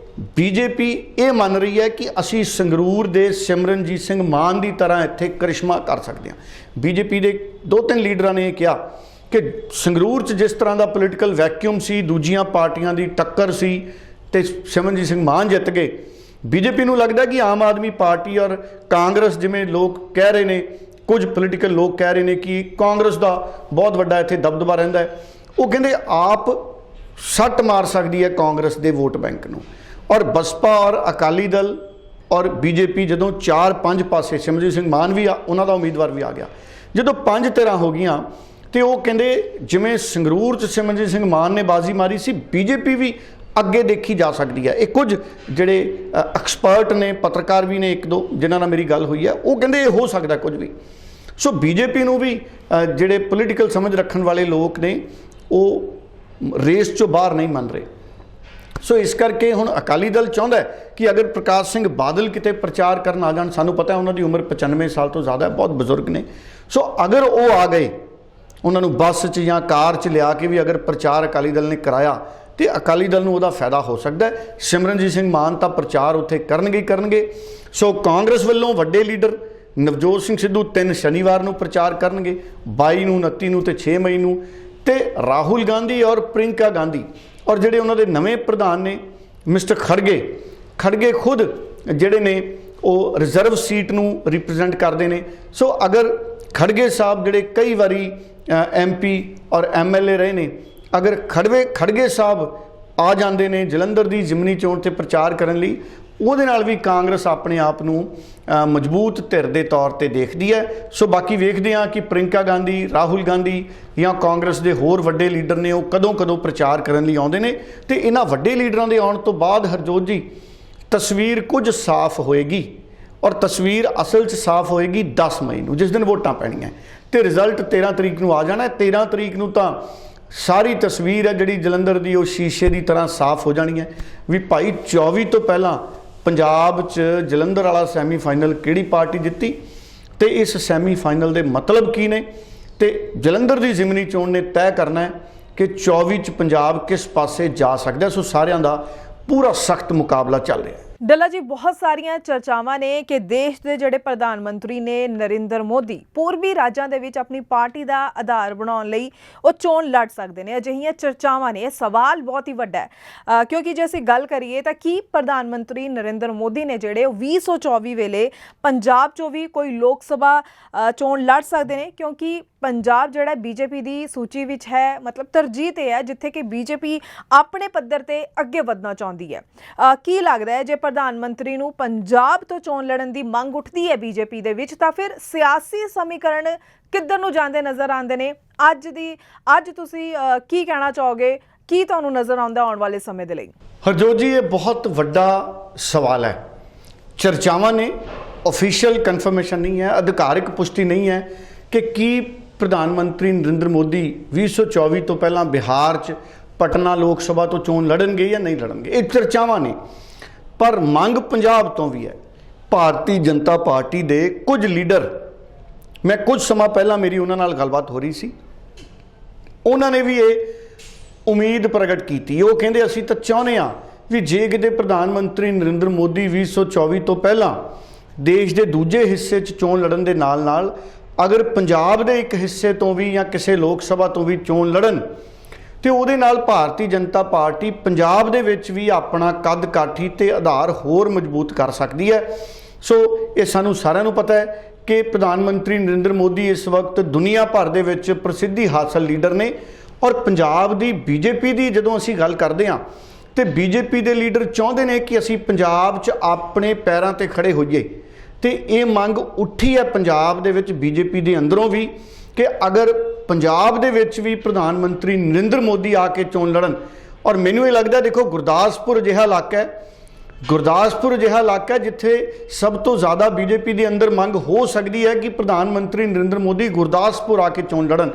BJP ਇਹ ਮੰਨ ਰਹੀ ਹੈ ਕਿ ਅਸੀਂ ਸੰਗਰੂਰ ਦੇ ਸਿਮਰਨਜੀਤ ਸਿੰਘ ਮਾਨ ਦੀ ਤਰ੍ਹਾਂ ਇੱਥੇ ਕਰਿਸ਼ਮਾ ਕਰ ਸਕਦੇ ਹਾਂ। BJP ਦੇ 2-3 ਲੀਡਰਾਂ ਨੇ ਇਹ ਕਿਹਾ ਕਿ ਸੰਗਰੂਰ 'ਚ ਜਿਸ ਤਰ੍ਹਾਂ ਦਾ ਪੋਲੀਟੀਕਲ ਵੈਕਿਊਮ ਸੀ, ਦੂਜੀਆਂ ਪਾਰਟੀਆਂ ਦੀ ਟੱਕਰ ਸੀ ਤੇ ਸਿਮਰਨਜੀਤ ਸਿੰਘ ਮਾਨ ਜਿੱਤ ਗਏ। BJP ਨੂੰ ਲੱਗਦਾ ਕਿ ਆਮ ਆਦਮੀ ਪਾਰਟੀ ਔਰ ਕਾਂਗਰਸ, ਜਿਵੇਂ ਲੋਕ ਕਹਿ ਰਹੇ ਨੇ, ਕੁਝ ਪੋਲੀਟੀਕਲ ਲੋਕ ਕਹਿ ਰਹੇ ਨੇ ਕਿ ਕਾਂਗਰਸ ਦਾ ਬਹੁਤ ਵੱਡਾ ਇੱਥੇ ਦਬਦਬਾ ਰਹਿੰਦਾ ਹੈ, ਉਹ ਕਹਿੰਦੇ ਆਪ ਸੱਟ ਮਾਰ ਸਕਦੀ ਹੈ ਕਾਂਗਰਸ ਦੇ ਵੋਟ ਬੈਂਕ ਨੂੰ। ਔਰ ਬਸਪਾ ਔਰ ਅਕਾਲੀ ਦਲ ਔਰ BJP ਜਦੋਂ 4-5 ਪਾਸੇ, ਸਿਮਰਜੀਤ ਸਿੰਘ ਮਾਨ ਵੀ ਉਹਨਾਂ ਦਾ ਉਮੀਦਵਾਰ ਵੀ ਆ ਗਿਆ, ਜਦੋਂ 5 ਧਿਰਾਂ ਹੋ ਗਈਆਂ ਤੇ ਉਹ ਕਹਿੰਦੇ ਜਿਵੇਂ ਸੰਗਰੂਰ 'ਚ ਸਿਮਰਜੀਤ ਸਿੰਘ ਮਾਨ ਨੇ ਬਾਜ਼ੀ ਮਾਰੀ ਸੀ, BJP ਵੀ ਅੱਗੇ ਦੇਖੀ ਜਾ ਸਕਦੀ ਹੈ। ਇਹ ਕੁਝ ਜਿਹੜੇ ਐਕਸਪਰਟ ਨੇ, ਪੱਤਰਕਾਰ ਵੀ ਨੇ 1-2 ਜਿਨ੍ਹਾਂ ਨਾਲ ਮੇਰੀ ਗੱਲ ਹੋਈ ਹੈ, ਉਹ ਕਹਿੰਦੇ ਇਹ ਹੋ ਸਕਦਾ ਕੁਝ ਵੀ। ਸੋ BJP ਨੂੰ ਵੀ ਜਿਹੜੇ ਪੋਲੀਟੀਕਲ ਸਮਝ ਰੱਖਣ ਵਾਲੇ ਲੋਕ ਨੇ ਉਹ ਰੇਸ 'ਚੋਂ ਬਾਹਰ ਨਹੀਂ ਮੰਨ ਰਹੇ। ਸੋ ਇਸ ਕਰਕੇ ਹੁਣ ਅਕਾਲੀ ਦਲ ਚਾਹੁੰਦਾ ਹੈ ਕਿ ਅਗਰ ਪ੍ਰਕਾਸ਼ ਸਿੰਘ ਬਾਦਲ ਕਿਤੇ ਪ੍ਰਚਾਰ ਕਰਨ ਆ ਜਾਣ, ਸਾਨੂੰ ਪਤਾ ਹੈ ਉਹਨਾਂ ਦੀ ਉਮਰ 95 ਸਾਲ ਤੋਂ ਜ਼ਿਆਦਾ ਹੈ, ਬਹੁਤ ਬਜ਼ੁਰਗ ਨੇ, ਸੋ ਅਗਰ ਉਹ ਆ ਗਏ, ਉਹਨਾਂ ਨੂੰ ਬੱਸ 'ਚ ਜਾਂ ਕਾਰ 'ਚ ਲਿਆ ਕੇ ਵੀ ਅਗਰ ਪ੍ਰਚਾਰ ਅਕਾਲੀ ਦਲ ਨੇ ਕਰਾਇਆ ਤੇ ਅਕਾਲੀ ਦਲ ਨੂੰ ਉਹਦਾ ਫਾਇਦਾ ਹੋ ਸਕਦਾ ਹੈ। ਸਿਮਰਨਜੀਤ ਸਿੰਘ ਮਾਨ ਤਾਂ ਪ੍ਰਚਾਰ ਉੱਥੇ ਕਰਨਗੇ। ਸੋ ਕਾਂਗਰਸ ਵੱਲੋਂ ਵੱਡੇ ਲੀਡਰ ਨਵਜੋਤ ਸਿੰਘ ਸਿੱਧੂ 3 ਸ਼ਨੀਵਾਰ ਨੂੰ ਪ੍ਰਚਾਰ ਕਰਨਗੇ, 22 ਨੂੰ, 29 ਨੂੰ ਤੇ 6 ਮਈ ਨੂੰ, ਤੇ ਰਾਹੁਲ ਗਾਂਧੀ ਔਰ ਪ੍ਰਿੰਕਾ ਗਾਂਧੀ ਔਰ ਜਿਹੜੇ ਉਹਨਾਂ ਦੇ ਨਵੇਂ ਪ੍ਰਧਾਨ ਨੇ ਮਿਸਟਰ ਖੜਗੇ ਖੁਦ ਜਿਹੜੇ ਨੇ ਉਹ ਰਿਜ਼ਰਵ ਸੀਟ ਨੂੰ ਰਿਪਰੈਜ਼ੈਂਟ ਕਰਦੇ ਨੇ। ਸੋ ਅਗਰ ਖੜਗੇ ਸਾਹਿਬ ਜਿਹੜੇ ਕਈ ਵਾਰੀ MP ਔਰ MLA ਰਹੇ ਨੇ, ਅਗਰ ਖੜਗੇ ਸਾਹਿਬ ਆ ਜਾਂਦੇ ਨੇ ਜਲੰਧਰ ਦੀ ਜ਼ਿਮਨੀ ਚੋਣ ਤੇ ਪ੍ਰਚਾਰ ਕਰਨ ਲਈ, ਉਹਦੇ ਨਾਲ ਵੀ ਕਾਂਗਰਸ ਆਪਣੇ ਆਪ ਨੂੰ ਮਜ਼ਬੂਤ ਧਿਰ ਦੇ ਤੌਰ ਤੇ ਦੇਖਦੀ ਹੈ। ਸੋ ਬਾਕੀ ਵੇਖਦੇ ਹਾਂ ਕਿ ਪ੍ਰਿੰਕਾ ਗਾਂਧੀ, ਰਾਹੁਲ ਗਾਂਧੀ ਜਾਂ ਕਾਂਗਰਸ ਦੇ ਹੋਰ ਵੱਡੇ ਲੀਡਰ ਨੇ ਉਹ ਕਦੋਂ ਪ੍ਰਚਾਰ ਕਰਨ ਲਈ ਆਉਂਦੇ ਨੇ। ਤੇ ਇਹਨਾਂ ਵੱਡੇ ਲੀਡਰਾਂ ਦੇ ਆਉਣ ਤੋਂ ਬਾਅਦ ਹਰਜੋਤ ਜੀ ਤਸਵੀਰ ਕੁਝ ਸਾਫ਼ ਹੋਏਗੀ, ਔਰ ਤਸਵੀਰ ਅਸਲ 'ਚ ਸਾਫ਼ ਹੋਏਗੀ 10 ਮਈ ਨੂੰ, ਜਿਸ ਦਿਨ ਵੋਟਾਂ ਪੈਣੀਆਂ, ਤੇ ਰਿਜ਼ਲਟ 13 ਤਰੀਕ ਨੂੰ ਆ ਜਾਣਾ। 13 ਤਰੀਕ ਨੂੰ ਤਾਂ ਸਾਰੀ ਤਸਵੀਰ ਹੈ ਜਿਹੜੀ ਜਲੰਧਰ ਦੀ ਉਹ ਸ਼ੀਸ਼ੇ ਦੀ ਤਰ੍ਹਾਂ ਸਾਫ਼ ਹੋ ਜਾਣੀ ਹੈ ਵੀ ਭਾਈ 24 ਤੋਂ ਪਹਿਲਾਂ ਪੰਜਾਬ 'ਚ ਜਲੰਧਰ ਵਾਲਾ ਸੈਮੀਫਾਈਨਲ ਕਿਹੜੀ ਪਾਰਟੀ ਜਿੱਤੀ ਤੇ ਇਸ ਸੈਮੀਫਾਈਨਲ ਦੇ ਮਤਲਬ ਕੀ ਨੇ, ਤੇ ਜਲੰਧਰ ਦੀ ਜ਼ਿਮਨੀ ਚੋਣ ਨੇ ਤੈਅ ਕਰਨਾ ਹੈ ਕਿ 24 'ਚ ਪੰਜਾਬ ਕਿਸ ਪਾਸੇ ਜਾ ਸਕਦਾ। ਸੋ ਸਾਰਿਆਂ ਦਾ ਪੂਰਾ ਸਖਤ ਮੁਕਾਬਲਾ ਚੱਲ ਰਿਹਾ ਹੈ। ਡੱਲਾ ਜੀ, ਬਹੁਤ ਸਾਰੀਆਂ ਚਰਚਾਵਾਂ ਨੇ ਕਿ ਦੇਸ਼ ਦੇ ਜਿਹੜੇ ਪ੍ਰਧਾਨ ਮੰਤਰੀ ਨੇ ਨਰਿੰਦਰ ਮੋਦੀ ਪੂਰਬੀ ਰਾਜਾਂ ਦੇ ਵਿੱਚ ਆਪਣੀ ਪਾਰਟੀ ਦਾ ਆਧਾਰ ਬਣਾਉਣ ਲਈ ਉਹ ਚੋਣ ਲੜ ਸਕਦੇ ਨੇ। ਅਜਿਹੀਆਂ ਚਰਚਾਵਾਂ ਨੇ, ਇਹ ਸਵਾਲ ਬਹੁਤ ਹੀ ਵੱਡਾ ਹੈ ਕਿਉਂਕਿ ਜੇ ਅਸੀਂ ਗੱਲ ਕਰੀਏ ਤਾਂ ਕੀ ਪ੍ਰਧਾਨ ਮੰਤਰੀ ਨਰਿੰਦਰ ਮੋਦੀ ਨੇ ਜਿਹੜੇ ਉਹ 2024 ਵੇਲੇ ਪੰਜਾਬ 'ਚੋਂ ਵੀ ਕੋਈ ਲੋਕ ਸਭਾ ਚੋਣ ਲੜ ਸਕਦੇ ਨੇ, ਕਿਉਂਕਿ ਪੰਜਾਬ ਜਿਹੜਾ ਬੀਜੇਪੀ ਦੀ ਸੂਚੀ ਵਿੱਚ ਹੈ, ਮਤਲਬ ਤਰਜੀਹ ਤੇ ਹੈ ਜਿੱਥੇ ਕਿ ਬੀਜੇਪੀ ਆਪਣੇ ਪੱਧਰ ਤੇ ਅੱਗੇ ਵਧਣਾ ਚਾਹੁੰਦੀ ਹੈ। ਕੀ ਲੱਗਦਾ ਹੈ ਜੇ ਪ੍ਰਧਾਨ ਮੰਤਰੀ ਨੂੰ ਪੰਜਾਬ ਤੋਂ ਚੋਣ ਲੜਨ ਦੀ ਮੰਗ ਉੱਠਦੀ ਹੈ ਬੀਜੇਪੀ ਦੇ ਵਿੱਚ, ਤਾਂ ਫਿਰ ਸਿਆਸੀ ਸਮੀਕਰਨ ਕਿੱਧਰ ਨੂੰ ਜਾਂਦੇ ਨਜ਼ਰ ਆਉਂਦੇ ਨੇ? ਅੱਜ ਤੁਸੀਂ ਕੀ ਕਹਿਣਾ ਚਾਹੋਗੇ? ਕੀ ਤੁਹਾਨੂੰ ਨਜ਼ਰ ਆਉਂਦਾ ਆਉਣ ਵਾਲੇ ਸਮੇਂ ਦੇ ਲਈ? ਹਰਜੋਤ ਜੀ, ਇਹ ਬਹੁਤ ਵੱਡਾ ਸਵਾਲ ਹੈ। ਚਰਚਾਵਾਂ ਨੇ, ਆਫੀਸ਼ੀਅਲ ਕਨਫਰਮੇਸ਼ਨ ਨਹੀਂ ਹੈ, ਅਧਿਕਾਰਿਕ ਪੁਸ਼ਟੀ ਨਹੀਂ ਹੈ ਕਿ ਕੀ ਪ੍ਰਧਾਨ ਮੰਤਰੀ ਨਰਿੰਦਰ ਮੋਦੀ 2024 ਤੋਂ ਪਹਿਲਾਂ ਬਿਹਾਰ 'ਚ ਪਟਨਾ ਲੋਕ ਸਭਾ ਤੋਂ ਚੋਣ ਲੜਨਗੇ ਜਾਂ ਨਹੀਂ ਲੜਨਗੇ। ਇਹ ਚਰਚਾਵਾਂ ਨੇ, ਪਰ ਮੰਗ ਪੰਜਾਬ ਤੋਂ ਵੀ ਹੈ। ਭਾਰਤੀ ਜਨਤਾ ਪਾਰਟੀ ਦੇ ਕੁਝ ਲੀਡਰ, ਮੈਂ ਕੁਝ ਸਮਾਂ ਪਹਿਲਾਂ ਮੇਰੀ ਉਹਨਾਂ ਨਾਲ ਗੱਲਬਾਤ ਹੋ ਰਹੀ ਸੀ, ਉਹਨਾਂ ਨੇ ਵੀ ਇਹ ਉਮੀਦ ਪ੍ਰਗਟ ਕੀਤੀ। ਉਹ ਕਹਿੰਦੇ ਅਸੀਂ ਤਾਂ ਚਾਹੁੰਦੇ ਹਾਂ ਵੀ ਜੇ ਕਿਤੇ ਪ੍ਰਧਾਨ ਮੰਤਰੀ ਨਰਿੰਦਰ ਮੋਦੀ 2024 ਤੋਂ ਪਹਿਲਾਂ ਦੇਸ਼ ਦੇ ਦੂਜੇ ਹਿੱਸੇ 'ਚ ਚੋਣ ਲੜਨ ਦੇ ਨਾਲ ਅਗਰ ਪੰਜਾਬ ਦੇ ਇੱਕ ਹਿੱਸੇ ਤੋਂ ਵੀ ਜਾਂ ਕਿਸੇ ਲੋਕ ਸਭਾ ਤੋਂ ਵੀ ਚੋਣ ਲੜਨ ਤੇ ਉਹਦੇ ਨਾਲ ਭਾਰਤੀ ਜਨਤਾ ਪਾਰਟੀ ਪੰਜਾਬ ਦੇ ਵਿੱਚ ਵੀ ਆਪਣਾ ਕੱਦ ਕਾਠੀ ਤੇ ਆਧਾਰ ਹੋਰ ਮਜ਼ਬੂਤ ਕਰ ਸਕਦੀ ਹੈ। ਸੋ ਇਹ ਸਾਨੂੰ ਸਾਰਿਆਂ ਨੂੰ ਪਤਾ ਹੈ ਕਿ ਪ੍ਰਧਾਨ ਮੰਤਰੀ ਨਰਿੰਦਰ ਮੋਦੀ ਇਸ ਵਕਤ ਦੁਨੀਆ ਭਰ ਦੇ ਵਿੱਚ ਪ੍ਰਸਿੱਧੀ ਹਾਸਲ ਲੀਡਰ ਨੇ, ਔਰ ਪੰਜਾਬ ਦੀ ਬੀਜੇਪੀ ਦੀ ਜਦੋਂ ਅਸੀਂ ਗੱਲ ਕਰਦੇ ਹਾਂ ਤੇ ਬੀਜੇਪੀ ਦੇ ਲੀਡਰ ਚਾਹੁੰਦੇ ਨੇ ਕਿ ਅਸੀਂ ਪੰਜਾਬ 'ਚ ਆਪਣੇ ਪੈਰਾਂ ਤੇ ਖੜੇ ਹੋਈਏ, ਤੇ ਇਹ ਮੰਗ ਉੱਠੀ ਹੈ ਪੰਜਾਬ ਦੇ ਵਿੱਚ ਬੀਜੇਪੀ ਦੇ ਅੰਦਰੋਂ ਵੀ ਕਿ ਅਗਰ ਪੰਜਾਬ ਦੇ ਵਿੱਚ ਵੀ ਪ੍ਰਧਾਨ ਮੰਤਰੀ ਨਰਿੰਦਰ ਮੋਦੀ ਆ ਕੇ ਚੋਣ ਲੜਨ, ਔਰ ਮੈਨੂੰ ਇਹ ਲੱਗਦਾ, ਦੇਖੋ ਗੁਰਦਾਸਪੁਰ ਅਜਿਹਾ ਇਲਾਕਾ ਹੈ ਜਿੱਥੇ ਸਭ ਤੋਂ ਜ਼ਿਆਦਾ ਬੀਜੇਪੀ ਦੇ ਅੰਦਰ ਮੰਗ ਹੋ ਸਕਦੀ ਹੈ ਕਿ ਪ੍ਰਧਾਨ ਮੰਤਰੀ ਨਰਿੰਦਰ ਮੋਦੀ ਗੁਰਦਾਸਪੁਰ ਆ ਕੇ ਚੋਣ ਲੜਨ।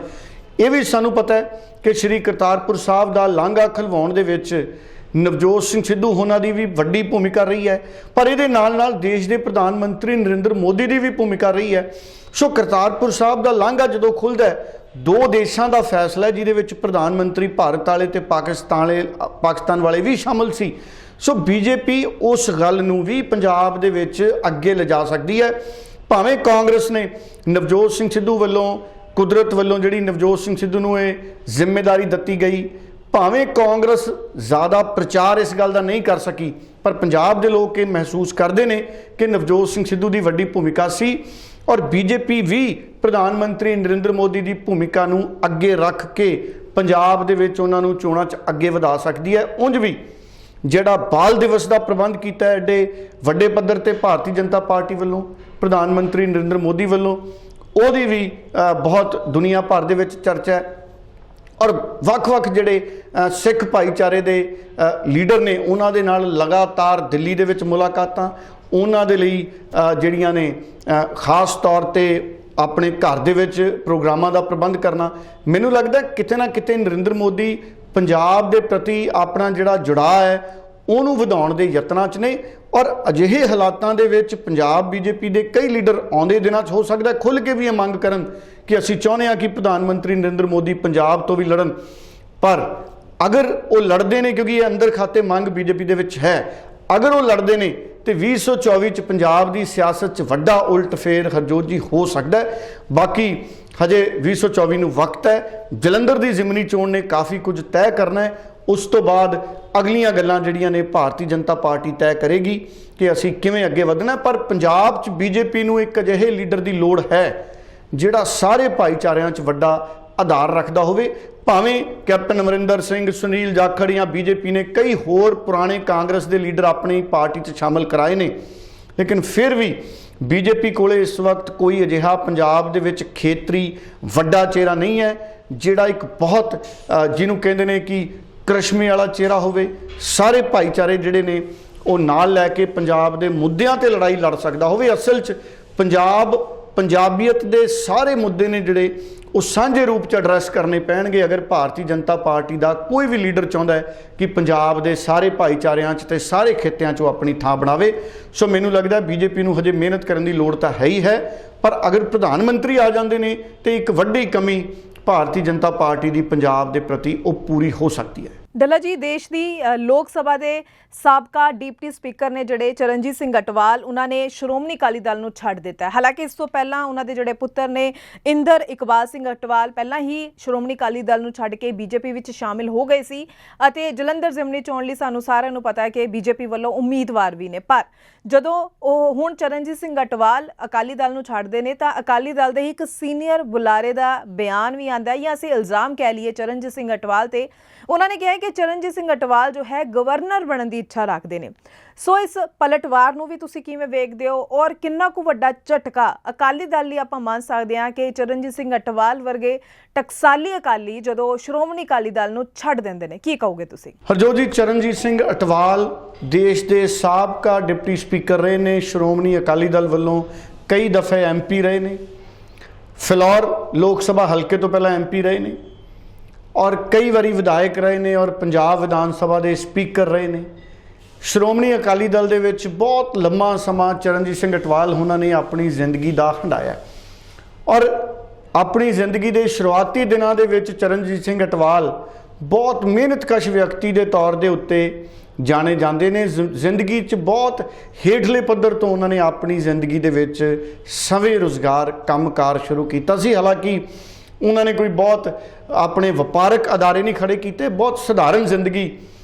ਇਹ ਵੀ ਸਾਨੂੰ ਪਤਾ ਹੈ ਕਿ ਸ਼੍ਰੀ ਕਰਤਾਰਪੁਰ ਸਾਹਿਬ ਦਾ ਲਾਂਘਾ ਖਲਵਾਉਣ ਦੇ ਵਿੱਚ ਨਵਜੋਤ ਸਿੰਘ ਸਿੱਧੂ ਹੋਣਾ ਦੀ ਵੀ ਵੱਡੀ ਭੂਮਿਕਾ ਰਹੀ ਹੈ, ਪਰ ਇਹਦੇ ਨਾਲ ਦੇਸ਼ ਦੇ ਪ੍ਰਧਾਨ ਮੰਤਰੀ ਨਰਿੰਦਰ ਮੋਦੀ ਦੀ ਵੀ ਭੂਮਿਕਾ ਰਹੀ ਹੈ। ਸੋ ਕਰਤਾਰਪੁਰ ਸਾਹਿਬ ਦਾ ਲਾਂਘਾ ਜਦੋਂ ਖੁੱਲ੍ਹਦਾ, ਦੋ ਦੇਸ਼ਾਂ ਦਾ ਫੈਸਲਾ ਜਿਹਦੇ ਵਿੱਚ ਪ੍ਰਧਾਨ ਮੰਤਰੀ ਭਾਰਤ ਵਾਲੇ ਤੇ ਪਾਕਿਸਤਾਨ ਵਾਲੇ ਵੀ ਸ਼ਾਮਲ ਸੀ। ਸੋ ਬੀਜੇਪੀ ਉਸ ਗੱਲ ਨੂੰ ਵੀ ਪੰਜਾਬ ਦੇ ਵਿੱਚ ਅੱਗੇ ਲਿਜਾ ਸਕਦੀ ਹੈ। ਭਾਵੇਂ ਕਾਂਗਰਸ ਨੇ ਨਵਜੋਤ ਸਿੰਘ ਸਿੱਧੂ ਵੱਲੋਂ, ਕੁਦਰਤ ਵੱਲੋਂ ਜਿਹੜੀ ਨਵਜੋਤ ਸਿੰਘ ਸਿੱਧੂ ਨੂੰ ਇਹ ਜ਼ਿੰਮੇਵਾਰੀ ਦਿੱਤੀ ਗਈ, ਭਾਵੇਂ ਕਾਂਗਰਸ ਜ਼ਿਆਦਾ ਪ੍ਰਚਾਰ ਇਸ ਗੱਲ ਦਾ ਨਹੀਂ ਕਰ ਸਕੀ, ਪਰ ਪੰਜਾਬ ਦੇ ਲੋਕ ਇਹ ਮਹਿਸੂਸ ਕਰਦੇ ਨੇ ਕਿ ਨਵਜੋਤ ਸਿੰਘ ਸਿੱਧੂ ਦੀ ਵੱਡੀ ਭੂਮਿਕਾ ਸੀ, ਔਰ ਬੀਜੇਪੀ ਵੀ ਪ੍ਰਧਾਨ ਮੰਤਰੀ ਨਰਿੰਦਰ ਮੋਦੀ ਦੀ ਭੂਮਿਕਾ ਨੂੰ ਅੱਗੇ ਰੱਖ ਕੇ ਪੰਜਾਬ ਦੇ ਵਿੱਚ ਉਹਨਾਂ ਨੂੰ ਚੋਣਾਂ 'ਚ ਅੱਗੇ ਵਧਾ ਸਕਦੀ ਹੈ। ਉਂਝ ਵੀ ਜਿਹੜਾ ਬਾਲ ਦਿਵਸ ਦਾ ਪ੍ਰਬੰਧ ਕੀਤਾ ਐਡੇ ਵੱਡੇ ਪੱਧਰ ਤੇ ਭਾਰਤੀ ਜਨਤਾ ਪਾਰਟੀ ਵੱਲੋਂ, ਪ੍ਰਧਾਨ ਮੰਤਰੀ ਨਰਿੰਦਰ ਮੋਦੀ ਵੱਲੋਂ, ਉਹਦੀ ਵੀ ਬਹੁਤ ਦੁਨੀਆ ਭਰ ਦੇ ਵਿੱਚ ਚਰਚਾ ਹੈ। ਔਰ ਵੱਖ-ਵੱਖ ਜਿਹੜੇ ਸਿੱਖ ਭਾਈਚਾਰੇ ਦੇ ਲੀਡਰ ਨੇ ਉਹਨਾਂ ਦੇ ਨਾਲ ਲਗਾਤਾਰ ਦਿੱਲੀ ਦੇ ਵਿੱਚ ਮੁਲਾਕਾਤਾਂ, ਉਹਨਾਂ ਦੇ ਲਈ ਜਿਹੜੀਆਂ ਨੇ ਖਾਸ ਤੌਰ ਤੇ ਆਪਣੇ ਘਰ ਦੇ ਵਿੱਚ ਪ੍ਰੋਗਰਾਮਾਂ ਦਾ ਪ੍ਰਬੰਧ ਕਰਨਾ। ਮੈਨੂੰ ਲੱਗਦਾ ਕਿਤੇ ਨਾ ਕਿਤੇ ਨਰਿੰਦਰ ਮੋਦੀ ਪੰਜਾਬ ਦੇ ਪ੍ਰਤੀ ਆਪਣਾ ਜਿਹੜਾ ਜੁੜਾਅ ਹੈ ਉਹਨੂੰ ਵਧਾਉਣ ਦੇ ਯਤਨਾਂ 'ਚ ਨੇ। ਔਰ ਅਜਿਹੇ ਹਾਲਾਤਾਂ ਦੇ ਵਿੱਚ ਪੰਜਾਬ ਬੀਜੇਪੀ ਦੇ ਕਈ ਲੀਡਰ ਆਉਂਦੇ ਦਿਨਾਂ 'ਚ ਹੋ ਸਕਦਾ ਖੁੱਲ੍ਹ ਕੇ ਵੀ ਇਹ ਮੰਗ ਕਰਨ ਕਿ ਅਸੀਂ ਚਾਹੁੰਦੇ ਹਾਂ ਕਿ ਪ੍ਰਧਾਨ ਮੰਤਰੀ ਨਰਿੰਦਰ ਮੋਦੀ ਪੰਜਾਬ ਤੋਂ ਵੀ ਲੜਨ। ਪਰ ਅਗਰ ਉਹ ਲੜਦੇ ਨੇ, ਕਿਉਂਕਿ ਇਹ ਅੰਦਰ ਖਾਤੇ ਮੰਗ ਬੀਜੇਪੀ ਦੇ ਵਿੱਚ ਹੈ, ਅਗਰ ਉਹ ਲੜਦੇ ਨੇ ਤੇ 2024 ਚ ਪੰਜਾਬ ਦੀ ਸਿਆਸਤ 'ਚ ਵੱਡਾ ਉਲਟ ਫੇਰ ਹਰਜੋਤ ਜੀ ਹੋ ਸਕਦਾ ਹੈ। ਬਾਕੀ ਹਜੇ 2024 ਨੂੰ ਵਕਤ ਹੈ। ਜਲੰਧਰ ਦੀ ਜ਼ਿਮਨੀ ਚੋਣ ਨੇ ਕਾਫੀ ਕੁਝ ਤੈਅ ਕਰਨਾ ਹੈ। ਉਸ ਤੋਂ ਬਾਅਦ ਅਗਲੀਆਂ ਗੱਲਾਂ ਜਿਹੜੀਆਂ ਨੇ ਭਾਰਤੀ ਜਨਤਾ ਪਾਰਟੀ ਤੈਅ ਕਰੇਗੀ ਕਿ ਅਸੀਂ ਕਿਵੇਂ ਅੱਗੇ ਵਧਣਾ। ਪਰ ਪੰਜਾਬ 'ਚ ਬੀਜੇਪੀ ਨੂੰ ਇੱਕ ਅਜਿਹੇ ਲੀਡਰ ਦੀ ਲੋੜ ਹੈ ਜਿਹੜਾ ਸਾਰੇ ਭਾਈਚਾਰਿਆਂ 'ਚ ਵੱਡਾ ਆਧਾਰ ਰੱਖਦਾ ਹੋਵੇ। ਭਾਵੇਂ ਕੈਪਟਨ ਅਮਰਿੰਦਰ ਸਿੰਘ, ਸੁਨੀਲ ਜਾਖੜ ਜਾਂ ਬੀਜੇਪੀ ਨੇ ਕਈ ਹੋਰ ਪੁਰਾਣੇ ਕਾਂਗਰਸ ਦੇ ਲੀਡਰ ਆਪਣੀ ਪਾਰਟੀ 'ਚ ਸ਼ਾਮਲ ਕਰਾਏ ਨੇ, ਲੇਕਿਨ ਫਿਰ ਵੀ ਬੀਜੇਪੀ ਕੋਲੇ ਇਸ ਵਕਤ ਕੋਈ ਅਜਿਹਾ ਪੰਜਾਬ ਦੇ ਵਿੱਚ ਖੇਤਰੀ ਵੱਡਾ ਚਿਹਰਾ ਨਹੀਂ ਹੈ ਜਿਹੜਾ ਇੱਕ ਬਹੁਤ ਜਿਹਨੂੰ ਕਹਿੰਦੇ ਨੇ ਕਿ ਕ੍ਰਿਸ਼ਮੇ ਵਾਲਾ ਚਿਹਰਾ ਹੋਵੇ। ਸਾਰੇ ਭਾਈਚਾਰੇ ਜਿਹੜੇ ਨੇ ਉਹ ਨਾਲ ਲੈ ਕੇ ਪੰਜਾਬ ਦੇ ਮੁੱਦਿਆਂ ਤੇ ਲੜਾਈ ਲੜ ਸਕਦਾ ਹੋਵੇ। ਅਸਲ 'ਚ ਪੰਜਾਬੀਅਤ ਦੇ ਸਾਰੇ ਮੁੱਦੇ ਨੇ ਜਿਹੜੇ ਉਹ ਸਾਂਝੇ ਰੂਪ 'ਚ ਐਡਰੈਸ ਕਰਨੇ ਪੈਣਗੇ ਅਗਰ ਭਾਰਤੀ ਜਨਤਾ ਪਾਰਟੀ ਦਾ ਕੋਈ ਵੀ ਲੀਡਰ ਚਾਹੁੰਦਾ ਹੈ ਕਿ ਪੰਜਾਬ ਦੇ ਸਾਰੇ ਭਾਈਚਾਰਿਆਂ 'ਚ ਤੇ ਸਾਰੇ ਖਿੱਤਿਆਂ 'ਚੋਂ ਆਪਣੀ ਥਾਂ ਬਣਾਵੇ। ਸੋ ਮੈਨੂੰ ਲੱਗਦਾ ਬੀਜੇਪੀ ਨੂੰ ਹਜੇ ਮਿਹਨਤ ਕਰਨ ਦੀ ਲੋੜ ਤਾਂ ਹੈ ਹੀ ਹੈ, ਪਰ ਅਗਰ ਪ੍ਰਧਾਨ ਮੰਤਰੀ ਆ ਜਾਂਦੇ ਨੇ ਤੇ ਇੱਕ ਵੱਡੀ ਕਮੀ ਭਾਰਤੀ ਜਨਤਾ ਪਾਰਟੀ ਦੀ ਪੰਜਾਬ ਦੇ ਪ੍ਰਤੀ ਉਹ ਪੂਰੀ ਹੋ ਸਕਦੀ ਹੈ। ਡੱਲਾ ਜੀ, ਦੇਸ਼ ਦੀ ਲੋਕ ਸਭਾ ਦੇ ਸਾਬਕਾ ਡਿਪਟੀ ਸਪੀਕਰ ਨੇ ਜਿਹੜੇ ਚਰਨਜੀਤ ਸਿੰਘ ਅਟਵਾਲ, ਉਹਨਾਂ ਨੇ ਸ਼੍ਰੋਮਣੀ ਅਕਾਲੀ ਦਲ ਨੂੰ ਛੱਡ ਦਿੱਤਾ। ਹਾਲਾਂਕਿ ਇਸ ਤੋਂ ਪਹਿਲਾਂ ਉਹਨਾਂ ਦੇ ਜਿਹੜੇ ਪੁੱਤਰ ਨੇ ਇੰਦਰ ਇਕਬਾਲ ਸਿੰਘ ਅਟਵਾਲ ਪਹਿਲਾਂ ਹੀ ਸ਼੍ਰੋਮਣੀ ਅਕਾਲੀ ਦਲ ਨੂੰ ਛੱਡ ਕੇ ਬੀਜੇਪੀ ਵਿੱਚ ਸ਼ਾਮਿਲ ਹੋ ਗਏ ਸੀ ਅਤੇ ਜਲੰਧਰ ਜ਼ਿਮਨੀ ਚੋਣ ਲਈ ਸਾਨੂੰ ਸਾਰਿਆਂ ਨੂੰ ਪਤਾ ਹੈ ਕਿ ਬੀਜੇਪੀ ਵੱਲੋਂ ਉਮੀਦਵਾਰ ਵੀ ਨੇ। ਪਰ ਜਦੋਂ ਉਹ ਹੁਣ ਚਰਨਜੀਤ ਸਿੰਘ ਅਟਵਾਲ ਅਕਾਲੀ ਦਲ ਨੂੰ ਛੱਡਦੇ ਨੇ ਤਾਂ ਅਕਾਲੀ ਦਲ ਦੇ ਇੱਕ ਸੀਨੀਅਰ ਬੁਲਾਰੇ ਦਾ ਬਿਆਨ ਵੀ ਆਉਂਦਾ ਹੈ ਜਾਂ ਅਸੀਂ ਇਲਜ਼ਾਮ ਕਹਿ ਲਈਏ ਚਰਨਜੀਤ ਸਿੰਘ ਅਟਵਾਲ ਤੇ। ਉਹਨਾਂ ਨੇ ਕਿਹਾ ਕਿ ਚਰਨਜੀਤ ਸਿੰਘ ਅਟਵਾਲ ਜੋ ਹੈ ਗਵਰਨਰ ਬਣਨ ਦੀ ਇੱਛਾ ਰੱਖਦੇ ਨੇ। ਸੋ ਇਸ ਪਲਟਵਾਰ ਨੂੰ ਵੀ ਤੁਸੀਂ ਕਿਵੇਂ ਵੇਖਦੇ ਹੋ ਔਰ ਕਿੰਨਾ ਕੁ ਵੱਡਾ ਝਟਕਾ ਅਕਾਲੀ ਦਲ ਲਈ ਆਪਾਂ ਮੰਨ ਸਕਦੇ ਹਾਂ ਕਿ ਚਰਨਜੀਤ ਸਿੰਘ ਅਟਵਾਲ ਵਰਗੇ ਟਕਸਾਲੀ ਅਕਾਲੀ ਜਦੋਂ ਸ਼੍ਰੋਮਣੀ ਅਕਾਲੀ ਦਲ ਨੂੰ ਛੱਡ ਦਿੰਦੇ ਨੇ, ਕੀ ਕਹੋਗੇ ਤੁਸੀਂ? ਹਰਜੋਤ ਜੀ, ਚਰਨਜੀਤ ਸਿੰਘ ਅਟਵਾਲ ਦੇਸ਼ ਦੇ ਸਾਬਕਾ ਡਿਪਟੀ ਸਪੀਕਰ ਰਹੇ ਨੇ, ਸ਼੍ਰੋਮਣੀ ਅਕਾਲੀ ਦਲ ਵੱਲੋਂ ਕਈ ਦਫੇ MP ਰਹੇ ਨੇ, ਫਿਲੌਰ ਲੋਕ ਸਭਾ ਹਲਕੇ ਤੋਂ ਪਹਿਲਾਂ MP ਰਹੇ ਨੇ ਔਰ ਕਈ ਵਾਰੀ ਵਿਧਾਇਕ ਰਹੇ ਨੇ ਔਰ ਪੰਜਾਬ ਵਿਧਾਨ ਸਭਾ ਦੇ ਸਪੀਕਰ ਰਹੇ ਨੇ। ਸ਼੍ਰੋਮਣੀ ਅਕਾਲੀ ਦਲ ਦੇ ਵਿੱਚ ਬਹੁਤ ਲੰਮਾ ਸਮਾਂ ਚਰਨਜੀਤ ਸਿੰਘ ਅਟਵਾਲ ਉਹਨਾਂ ਨੇ ਆਪਣੀ ਜ਼ਿੰਦਗੀ ਦਾ ਹੰਢਾਇਆ ਔਰ ਆਪਣੀ ਜ਼ਿੰਦਗੀ ਦੇ ਸ਼ੁਰੂਆਤੀ ਦਿਨਾਂ ਦੇ ਵਿੱਚ ਚਰਨਜੀਤ ਸਿੰਘ ਅਟਵਾਲ ਬਹੁਤ ਮਿਹਨਤਕਸ਼ ਵਿਅਕਤੀ ਦੇ ਤੌਰ ਦੇ ਉੱਤੇ ਜਾਣੇ ਜਾਂਦੇ ਨੇ। ਜ਼ਿੰਦਗੀ 'ਚ ਬਹੁਤ ਹੇਠਲੇ ਪੱਧਰ ਤੋਂ ਉਹਨਾਂ ਨੇ ਆਪਣੀ ਜ਼ਿੰਦਗੀ ਦੇ ਵਿੱਚ ਸਵੇ ਰੁਜ਼ਗਾਰ ਕੰਮਕਾਰ ਸ਼ੁਰੂ ਕੀਤਾ ਸੀ। ਹਾਲਾਂਕਿ ਉਹਨਾਂ ਨੇ ਕੋਈ ਬਹੁਤ ਆਪਣੇ ਵਪਾਰਕ ਅਦਾਰੇ ਨਹੀਂ ਖੜੇ ਕੀਤੇ, ਬਹੁਤ ਸਧਾਰਨ ਜ਼ਿੰਦਗੀ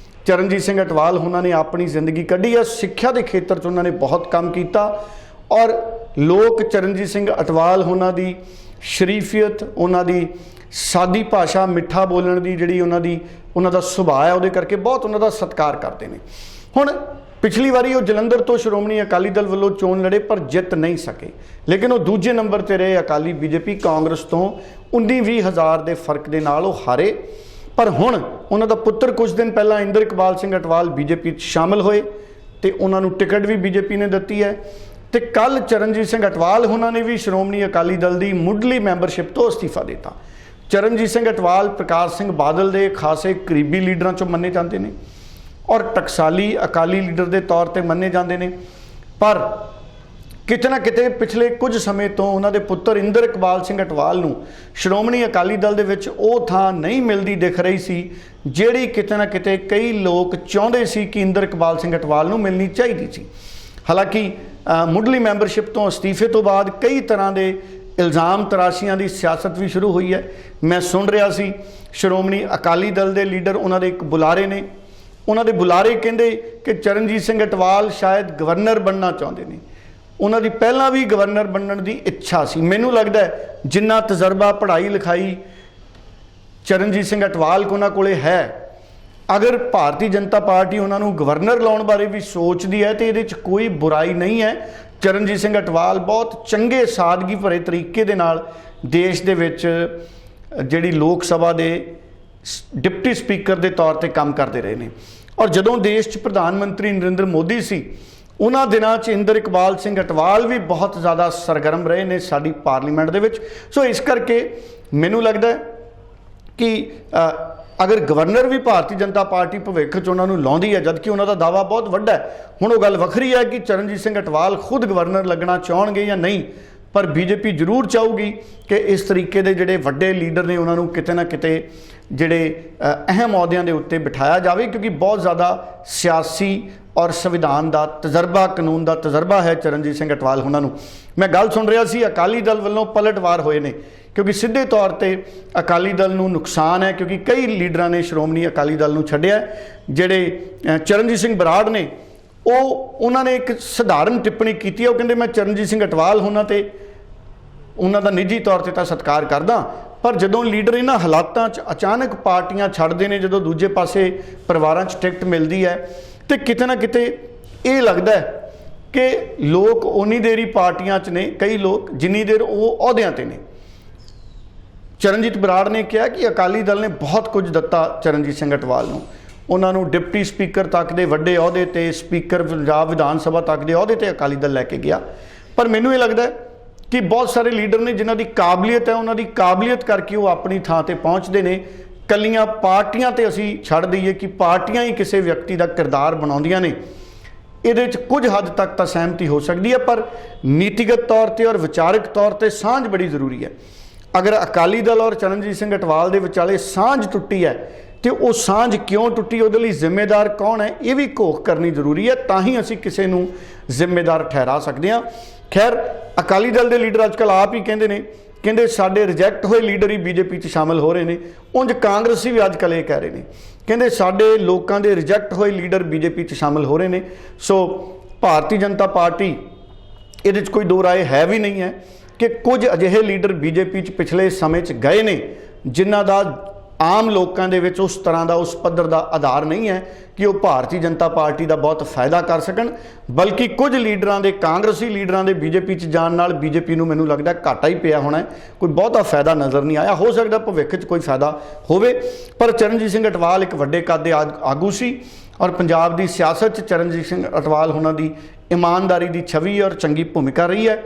ਚਰਨਜੀਤ ਸਿੰਘ ਅਟਵਾਲ ਉਹਨਾਂ ਨੇ ਆਪਣੀ ਜ਼ਿੰਦਗੀ ਕੱਢੀ ਹੈ। ਸਿੱਖਿਆ ਦੇ ਖੇਤਰ 'ਚ ਉਹਨਾਂ ਨੇ ਬਹੁਤ ਕੰਮ ਕੀਤਾ ਔਰ ਲੋਕ ਚਰਨਜੀਤ ਸਿੰਘ ਅਟਵਾਲ ਉਹਨਾਂ ਦੀ ਸ਼ਰੀਫੀਅਤ, ਉਹਨਾਂ ਦੀ ਸਾਦੀ ਭਾਸ਼ਾ, ਮਿੱਠਾ ਬੋਲਣ ਦੀ ਜਿਹੜੀ ਉਹਨਾਂ ਦਾ ਸੁਭਾਅ ਹੈ ਉਹਦੇ ਕਰਕੇ ਬਹੁਤ ਉਹਨਾਂ ਦਾ ਸਤਿਕਾਰ ਕਰਦੇ ਨੇ। ਹੁਣ ਪਿਛਲੀ ਵਾਰੀ ਉਹ ਜਲੰਧਰ ਤੋਂ ਸ਼੍ਰੋਮਣੀ ਅਕਾਲੀ ਦਲ ਵੱਲੋਂ ਚੋਣ ਲੜੇ ਪਰ ਜਿੱਤ ਨਹੀਂ ਸਕੇ, ਲੇਕਿਨ ਉਹ ਦੂਜੇ ਨੰਬਰ ਤੇ ਰਹੇ ਅਕਾਲੀ ਬੀਜੇਪੀ ਕਾਂਗਰਸ ਤੋਂ 19-20 ਹਜ਼ਾਰ ਦੇ ਫਰਕ ਦੇ ਨਾਲ ਉਹ ਹਾਰੇ। ਪਰ ਹੁਣ ਉਹਨਾਂ ਦਾ ਪੁੱਤਰ ਕੁਝ ਦਿਨ ਪਹਿਲਾਂ ਇੰਦਰ ਇਕਬਾਲ ਸਿੰਘ ਅਟਵਾਲ ਬੀਜੇਪੀ 'ਚ ਸ਼ਾਮਲ ਹੋਏ ਤੇ ਉਹਨਾਂ ਨੂੰ ਟਿਕਟ ਵੀ ਬੀਜੇਪੀ ਨੇ ਦਿੱਤੀ ਹੈ ਤੇ ਕੱਲ ਚਰਨਜੀਤ ਸਿੰਘ ਅਟਵਾਲ ਉਹਨਾਂ ਨੇ ਵੀ ਸ਼੍ਰੋਮਣੀ ਅਕਾਲੀ ਦਲ ਦੀ ਮੁੱਢਲੀ ਮੈਂਬਰਸ਼ਿਪ ਤੋਂ ਅਸਤੀਫਾ ਦਿੱਤਾ। ਚਰਨਜੀਤ ਸਿੰਘ ਅਟਵਾਲ ਪ੍ਰਕਾਸ਼ ਸਿੰਘ ਬਾਦਲ ਦੇ ਖਾਸੇ ਕਰੀਬੀ ਲੀਡਰਾਂ 'ਚੋਂ ਮੰਨੇ ਜਾਂਦੇ ਨੇ ਔਰ ਟਕਸਾਲੀ ਅਕਾਲੀ ਲੀਡਰ ਦੇ ਤੌਰ ਤੇ ਮੰਨੇ ਜਾਂਦੇ ਨੇ। ਪਰ ਕਿਤੇ ਨਾ ਕਿਤੇ ਪਿਛਲੇ ਕੁਝ ਸਮੇਂ ਤੋਂ ਉਹਨਾਂ ਦੇ ਪੁੱਤਰ ਇੰਦਰ ਇਕਬਾਲ ਸਿੰਘ ਅਟਵਾਲ ਨੂੰ ਸ਼੍ਰੋਮਣੀ ਅਕਾਲੀ ਦਲ ਦੇ ਵਿੱਚ ਉਹ ਥਾਂ ਨਹੀਂ ਮਿਲਦੀ ਦਿਖ ਰਹੀ ਸੀ ਜਿਹੜੀ ਕਿਤੇ ਨਾ ਕਿਤੇ ਕਈ ਲੋਕ ਚਾਹੁੰਦੇ ਸੀ ਕਿ ਇੰਦਰ ਇਕਬਾਲ ਸਿੰਘ ਅਟਵਾਲ ਨੂੰ ਮਿਲਣੀ ਚਾਹੀਦੀ ਸੀ। ਹਾਲਾਂਕਿ ਮੁੱਢਲੀ ਮੈਂਬਰਸ਼ਿਪ ਤੋਂ ਅਸਤੀਫੇ ਤੋਂ ਬਾਅਦ ਕਈ ਤਰ੍ਹਾਂ ਦੇ ਇਲਜ਼ਾਮ ਤਰਾਸ਼ੀਆਂ ਦੀ ਸਿਆਸਤ ਵੀ ਸ਼ੁਰੂ ਹੋਈ ਹੈ। ਮੈਂ ਸੁਣ ਰਿਹਾ ਸੀ ਸ਼੍ਰੋਮਣੀ ਅਕਾਲੀ ਦਲ ਦੇ ਲੀਡਰ, ਉਹਨਾਂ ਦੇ ਇੱਕ ਬੁਲਾਰੇ ਨੇ, ਉਹਨਾਂ ਦੇ ਬੁਲਾਰੇ ਕਹਿੰਦੇ ਕਿ ਚਰਨਜੀਤ ਸਿੰਘ ਅਟਵਾਲ ਸ਼ਾਇਦ ਗਵਰਨਰ ਬਣਨਾ ਚਾਹੁੰਦੇ ਨੇ। ਉਹਨਾਂ ਦੀ ਪਹਿਲਾਂ ਵੀ ਗਵਰਨਰ ਬਣਨ ਦੀ ਇੱਛਾ ਸੀ। ਮੈਨੂੰ ਲੱਗਦਾ ਜਿੰਨਾ ਤਜਰਬਾ ਪੜ੍ਹਾਈ ਲਿਖਾਈ ਚਰਨਜੀਤ ਸਿੰਘ ਅਟਵਾਲ ਉਹਨਾਂ ਕੋਲੇ ਹੈ, ਅਗਰ ਭਾਰਤੀ ਜਨਤਾ ਪਾਰਟੀ ਉਹਨਾਂ ਨੂੰ ਗਵਰਨਰ ਲਾਉਣ ਬਾਰੇ ਵੀ ਸੋਚਦੀ ਹੈ ਤੇ ਇਹਦੇ 'ਚ ਕੋਈ ਬੁਰਾਈ ਨਹੀਂ ਹੈ। ਚਰਨਜੀਤ ਸਿੰਘ ਅਟਵਾਲ ਬਹੁਤ ਚੰਗੇ ਸਾਦਗੀ ਭਰੇ ਤਰੀਕੇ ਦੇ ਨਾਲ ਦੇਸ਼ ਦੇ ਵਿੱਚ ਜਿਹੜੀ ਲੋਕ ਸਭਾ ਦੇ ਡਿਪਟੀ ਸਪੀਕਰ ਦੇ ਤੌਰ ਤੇ ਕੰਮ ਕਰਦੇ ਰਹੇ ਨੇ ਔਰ ਜਦੋਂ ਦੇਸ਼ 'ਚ ਪ੍ਰਧਾਨ ਮੰਤਰੀ ਨਰਿੰਦਰ ਮੋਦੀ ਸੀ ਉਹਨਾਂ ਦਿਨਾਂ 'ਚ ਇੰਦਰ ਇਕਬਾਲ ਸਿੰਘ ਅਟਵਾਲ ਵੀ ਬਹੁਤ ਜ਼ਿਆਦਾ ਸਰਗਰਮ ਰਹੇ ਨੇ ਸਾਡੀ ਪਾਰਲੀਮੈਂਟ ਦੇ ਵਿੱਚ। ਸੋ ਇਸ ਕਰਕੇ ਮੈਨੂੰ ਲੱਗਦਾ ਕਿ ਅਗਰ ਗਵਰਨਰ ਵੀ ਭਾਰਤੀ ਜਨਤਾ ਪਾਰਟੀ ਭਵਿੱਖ 'ਚ ਉਹਨਾਂ ਨੂੰ ਲਾਉਂਦੀ ਹੈ, ਜਦਕਿ ਉਹਨਾਂ ਦਾ ਦਾਅਵਾ ਬਹੁਤ ਵੱਡਾ ਹੈ। ਹੁਣ ਉਹ ਗੱਲ ਵੱਖਰੀ ਹੈ ਕਿ ਚਰਨਜੀਤ ਸਿੰਘ ਅਟਵਾਲ ਖੁਦ ਗਵਰਨਰ ਲੱਗਣਾ ਚਾਹਣਗੇ ਜਾਂ ਨਹੀਂ, ਪਰ ਬੀਜੇਪੀ ਜ਼ਰੂਰ ਚਾਹੂਗੀ ਕਿ ਇਸ ਤਰੀਕੇ ਦੇ ਜਿਹੜੇ ਵੱਡੇ ਲੀਡਰ ਨੇ ਉਹਨਾਂ ਨੂੰ ਕਿਤੇ ਨਾ ਕਿਤੇ ਜਿਹੜੇ ਅਹਿਮ ਅਹੁਦਿਆਂ ਦੇ ਉੱਤੇ ਬਿਠਾਇਆ ਜਾਵੇ, ਕਿਉਂਕਿ ਬਹੁਤ ਜ਼ਿਆਦਾ ਸਿਆਸੀ ਔਰ ਸੰਵਿਧਾਨ ਦਾ ਤਜਰਬਾ, ਕਾਨੂੰਨ ਦਾ ਤਜਰਬਾ ਹੈ ਚਰਨਜੀਤ ਸਿੰਘ ਅਟਵਾਲ ਉਹਨਾਂ ਨੂੰ। ਮੈਂ ਗੱਲ ਸੁਣ ਰਿਹਾ ਸੀ, ਅਕਾਲੀ ਦਲ ਵੱਲੋਂ ਪਲਟਵਾਰ ਹੋਏ ਨੇ, ਕਿਉਂਕਿ ਸਿੱਧੇ ਤੌਰ ਤੇ ਅਕਾਲੀ ਦਲ ਨੂੰ ਨੁਕਸਾਨ ਹੈ, ਕਿਉਂਕਿ ਕਈ ਲੀਡਰਾਂ ਨੇ ਸ਼੍ਰੋਮਣੀ ਅਕਾਲੀ ਦਲ ਨੂੰ ਛੱਡਿਆ। ਜਿਹੜੇ ਚਰਨਜੀਤ ਸਿੰਘ ਬਰਾੜ ਨੇ ਉਹਨਾਂ ਨੇ ਇੱਕ ਸਧਾਰਨ ਟਿੱਪਣੀ ਕੀਤੀ ਹੈ। ਉਹ ਕਹਿੰਦੇ ਮੈਂ ਚਰਨਜੀਤ ਸਿੰਘ ਅਟਵਾਲ ਉਹਨਾਂ ਦਾ ਨਿੱਜੀ ਤੌਰ ਤੇ ਤਾਂ ਸਤਿਕਾਰ ਕਰਦਾ, ਪਰ ਜਦੋਂ ਲੀਡਰ ਇਹਨਾਂ ਹਾਲਾਤਾਂ 'ਚ ਅਚਾਨਕ ਪਾਰਟੀਆਂ ਛੱਡਦੇ ਨੇ, ਜਦੋਂ ਦੂਜੇ ਪਾਸੇ ਪਰਿਵਾਰਾਂ 'ਚ ਟਿਕਟ ਮਿਲਦੀ ਹੈ, ਤੇ ਕਿਤੇ ਨਾ ਕਿਤੇ ਇਹ ਲੱਗਦਾ ਹੈ ਕਿ ਲੋਕ ਉਨੀ ਦੇਰ ਹੀ ਪਾਰਟੀਆਂ 'ਚ ਨੇ, ਕਈ ਲੋਕ ਜਿੰਨੀ ਦੇਰ ਉਹ ਅਹੁਦਿਆਂ ਤੇ ਨੇ। ਚਰਨਜੀਤ ਬਰਾੜ ਨੇ ਕਿਹਾ ਕਿ ਅਕਾਲੀ ਦਲ ਨੇ ਬਹੁਤ ਕੁਝ ਦਿੱਤਾ ਚਰਨਜੀਤ ਸਿੰਘ ਅਟਵਾਲ ਨੂੰ, ਉਹਨਾਂ ਨੂੰ ਡਿਪਟੀ ਸਪੀਕਰ ਤੱਕ ਦੇ ਵੱਡੇ ਅਹੁਦੇ ਤੇ, ਸਪੀਕਰ ਪੰਜਾਬ ਵਿਧਾਨ ਸਭਾ ਤੱਕ ਦੇ ਅਹੁਦੇ ਤੇ ਅਕਾਲੀ ਦਲ ਲੈ ਕੇ ਗਿਆ। ਪਰ ਮੈਨੂੰ ਇਹ ਲੱਗਦਾ ਕਿ ਬਹੁਤ ਸਾਰੇ ਲੀਡਰ ਨੇ ਜਿਨ੍ਹਾਂ ਦੀ ਕਾਬਲੀਅਤ ਹੈ, ਉਹਨਾਂ ਦੀ ਕਾਬਲੀਅਤ ਕਰਕੇ ਉਹ ਆਪਣੀ ਥਾਂ ਤੇ ਪਹੁੰਚਦੇ ਨੇ। ਕੱਲੀਆਂ ਪਾਰਟੀਆਂ ਤੇ ਅਸੀਂ ਛੱਡ ਦਈਏ ਕਿ ਪਾਰਟੀਆਂ ਹੀ ਕਿਸੇ ਵਿਅਕਤੀ ਦਾ ਕਿਰਦਾਰ ਬਣਾਉਂਦੀਆਂ ਨੇ, ਇਹਦੇ 'ਚ ਕੁਝ ਹੱਦ ਤੱਕ ਤਾਂ ਸਹਿਮਤੀ ਹੋ ਸਕਦੀ ਹੈ, ਪਰ ਨੀਤੀਗਤ ਤੌਰ ਤੇ ਔਰ ਵਿਚਾਰਕ ਤੌਰ ਤੇ ਸਾਂਝ ਬੜੀ ਜ਼ਰੂਰੀ ਹੈ। ਅਗਰ ਅਕਾਲੀ ਦਲ ਔਰ ਚਰਨਜੀਤ ਸਿੰਘ ਅਟਵਾਲ ਦੇ ਵਿਚਾਲੇ ਸਾਂਝ ਟੁੱਟੀ ਹੈ, ਤੇ ਉਹ ਸਾਂਝ ਕਿਉਂ ਟੁੱਟੀ, ਉਹਦੇ ਲਈ ਜ਼ਿੰਮੇਦਾਰ ਕੌਣ ਹੈ, ਇਹ ਵੀ ਘੋਖ ਕਰਨੀ ਜ਼ਰੂਰੀ ਹੈ, ਤਾਂ ਹੀ ਅਸੀਂ ਕਿਸੇ ਨੂੰ ਜ਼ਿੰਮੇਦਾਰ ਠਹਿਰਾ ਸਕਦੇ ਹਾਂ। ਖੈਰ, ਅਕਾਲੀ ਦਲ ਦੇ ਲੀਡਰ ਅੱਜ ਕੱਲ੍ਹ ਆਪ ਹੀ ਕਹਿੰਦੇ ਸਾਡੇ ਰਿਜੈਕਟ ਹੋਏ ਲੀਡਰ ਹੀ ਬੀਜੇਪੀ 'ਚ ਸ਼ਾਮਲ ਹੋ ਰਹੇ ਨੇ। ਉਂਝ ਕਾਂਗਰਸੀ ਵੀ ਅੱਜ ਕੱਲ੍ਹ ਇਹ ਕਹਿ ਰਹੇ ਨੇ, ਕਹਿੰਦੇ ਸਾਡੇ ਲੋਕਾਂ ਦੇ ਰਿਜੈਕਟ ਹੋਏ ਲੀਡਰ ਬੀਜੇਪੀ 'ਚ ਸ਼ਾਮਲ ਹੋ ਰਹੇ ਨੇ। ਸੋ ਭਾਰਤੀ ਜਨਤਾ ਪਾਰਟੀ, ਇਹਦੇ 'ਚ ਕੋਈ ਦੋ ਰਾਏ ਹੈ ਵੀ ਨਹੀਂ ਹੈ ਕਿ ਕੁਝ ਅਜਿਹੇ ਲੀਡਰ ਬੀਜੇਪੀ 'ਚ ਪਿਛਲੇ ਸਮੇਂ 'ਚ ਗਏ ਨੇ ਜਿਨ੍ਹਾਂ ਦਾ ਆਮ ਲੋਕਾਂ ਦੇ ਵਿੱਚ ਉਸ ਤਰ੍ਹਾਂ ਦਾ, ਉਸ ਪੱਧਰ ਦਾ ਆਧਾਰ ਨਹੀਂ ਹੈ ਕਿ ਉਹ ਭਾਰਤੀ ਜਨਤਾ ਪਾਰਟੀ ਦਾ ਬਹੁਤ ਫਾਇਦਾ ਕਰ ਸਕਣ। ਬਲਕਿ ਕੁਝ ਲੀਡਰਾਂ ਦੇ, ਕਾਂਗਰਸੀ ਲੀਡਰਾਂ ਦੇ ਬੀਜੇਪੀ 'ਚ ਜਾਣ ਨਾਲ ਬੀਜੇਪੀ ਨੂੰ ਮੈਨੂੰ ਲੱਗਦਾ ਘਾਟਾ ਹੀ ਪਿਆ ਹੋਣਾ, ਕੋਈ ਬਹੁਤਾ ਫਾਇਦਾ ਨਜ਼ਰ ਨਹੀਂ ਆਇਆ। ਹੋ ਸਕਦਾ ਭਵਿੱਖ 'ਚ ਕੋਈ ਫਾਇਦਾ ਹੋਵੇ, ਪਰ ਚਰਨਜੀਤ ਸਿੰਘ ਅਟਵਾਲ ਇੱਕ ਵੱਡੇ ਕੱਦ ਦੇ ਆਗੂ ਸੀ ਔਰ ਪੰਜਾਬ ਦੀ ਸਿਆਸਤ 'ਚ ਚਰਨਜੀਤ ਸਿੰਘ ਅਟਵਾਲ ਉਹਨਾਂ ਦੀ ਇਮਾਨਦਾਰੀ ਦੀ ਛਵੀ ਔਰ ਚੰਗੀ ਭੂਮਿਕਾ ਰਹੀ ਹੈ।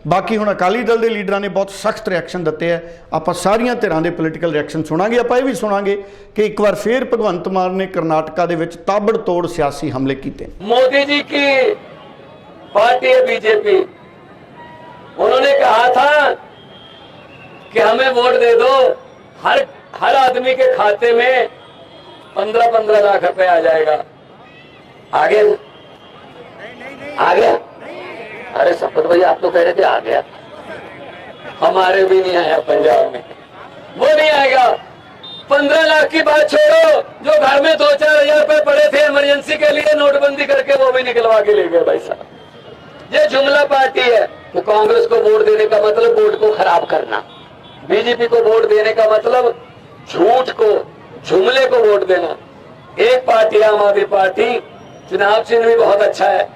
ਬਾਕੀ ਹੁਣ ਅਕਾਲੀ ਦਲ ਦੇ ਲੀਡਰਾਂ ਨੇ ਬਹੁਤ ਸਖਤ ਰਿਐਕਸ਼ਨ ਦਿੱਤੇ ਹੈ। ਆਪਾਂ ਸਾਰੀਆਂ ਧਿਰਾਂ ਦੇ ਪੋਲੀਟੀਕਲ ਰਿਐਕਸ਼ਨ ਸੁਣਾਂਗੇ। ਆਪਾਂ ਇਹ ਵੀ ਸੁਣਾਂਗੇ ਕਿ ਇੱਕ ਵਾਰ ਫੇਰ ਭਗਵੰਤ ਮਾਨ ਨੇ ਕਰਨਾਟਕਾ ਦੇ ਵਿੱਚ ਤਾਬੜਤੋੜ ਸਿਆਸੀ ਹਮਲੇ ਕੀਤੇ। मोदी जी की पार्टी है बीजेपी, उन्होंने कहा था कि हमें वोट दे दो, हर आदमी के खाते में 15-15 लाख रुपए आ जाएगा। आ गया। अरे शपथ भाई, आप तो कह रहे थे आ गया, हमारे भी नहीं आया पंजाब में, वो नहीं आएगा। 15 लाख की बात छोड़ो, जो घर में 2-4 हजार रुपए पड़े थे इमरजेंसी के लिए नोटबंदी करके, वो भी निकलवा के ले गए भाई साहब। ये जुमला पार्टी है। तो कांग्रेस को वोट देने का मतलब वोट को खराब करना, बीजेपी को वोट देने का मतलब झूठ को, जुमले को वोट देना। एक पार्टी आम आदमी पार्टी, चुनाव चिन्ह भी बहुत अच्छा है।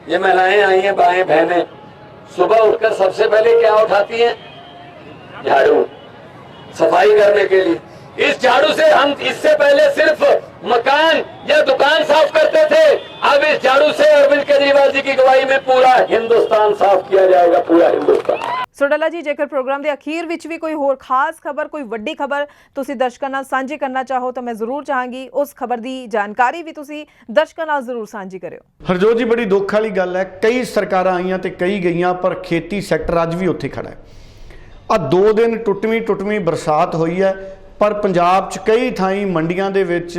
ये महिलाएं आई हैं, बाएं बहनें, सुबह उठकर सबसे पहले क्या उठाती हैं? झाड़ू, सफाई करने के लिए। इस झाड़ू से हम इससे पहले सिर्फ मकान या दुकान साफ करते थे, अब इस झाड़ू से अरविंद केजरीवाल जी की अगुवाई में पूरा हिंदुस्तान साफ किया जाएगा, पूरा हिंदुस्तान। ਸੋਡਲਾ ਜੀ, ਜੇਕਰ ਪ੍ਰੋਗਰਾਮ ਦੇ ਅਖੀਰ ਵਿੱਚ ਵੀ ਕੋਈ ਹੋਰ ਖਾਸ ਖਬਰ, ਕੋਈ ਵੱਡੀ ਖਬਰ ਤੁਸੀਂ ਦਰਸ਼ਕਾਂ ਨਾਲ ਸਾਂਝੀ ਕਰਨਾ ਚਾਹੋ ਤਾਂ ਮੈਂ ਜ਼ਰੂਰ ਚਾਹਾਂਗੀ ਉਸ ਖਬਰ ਦੀ ਜਾਣਕਾਰੀ ਵੀ ਤੁਸੀਂ ਦਰਸ਼ਕਾਂ ਨਾਲ ਜ਼ਰੂਰ ਸਾਂਝੀ ਕਰਿਓ। ਹਰਜੋਤ ਜੀ, ਬੜੀ ਦੁੱਖ ਵਾਲੀ ਗੱਲ ਹੈ, ਕਈ ਸਰਕਾਰਾਂ ਆਈਆਂ ਤੇ ਕਈ ਗਈਆਂ, ਪਰ ਖੇਤੀ ਸੈਕਟਰ ਅੱਜ ਵੀ ਉੱਥੇ ਖੜਾ ਹੈ। ਆ 2 ਦਿਨ ਟੁੱਟਵੀਂ ਬਰਸਾਤ ਹੋਈ ਹੈ, ਪਰ ਪੰਜਾਬ 'ਚ ਕਈ ਥਾਈਂ ਮੰਡੀਆਂ ਦੇ ਵਿੱਚ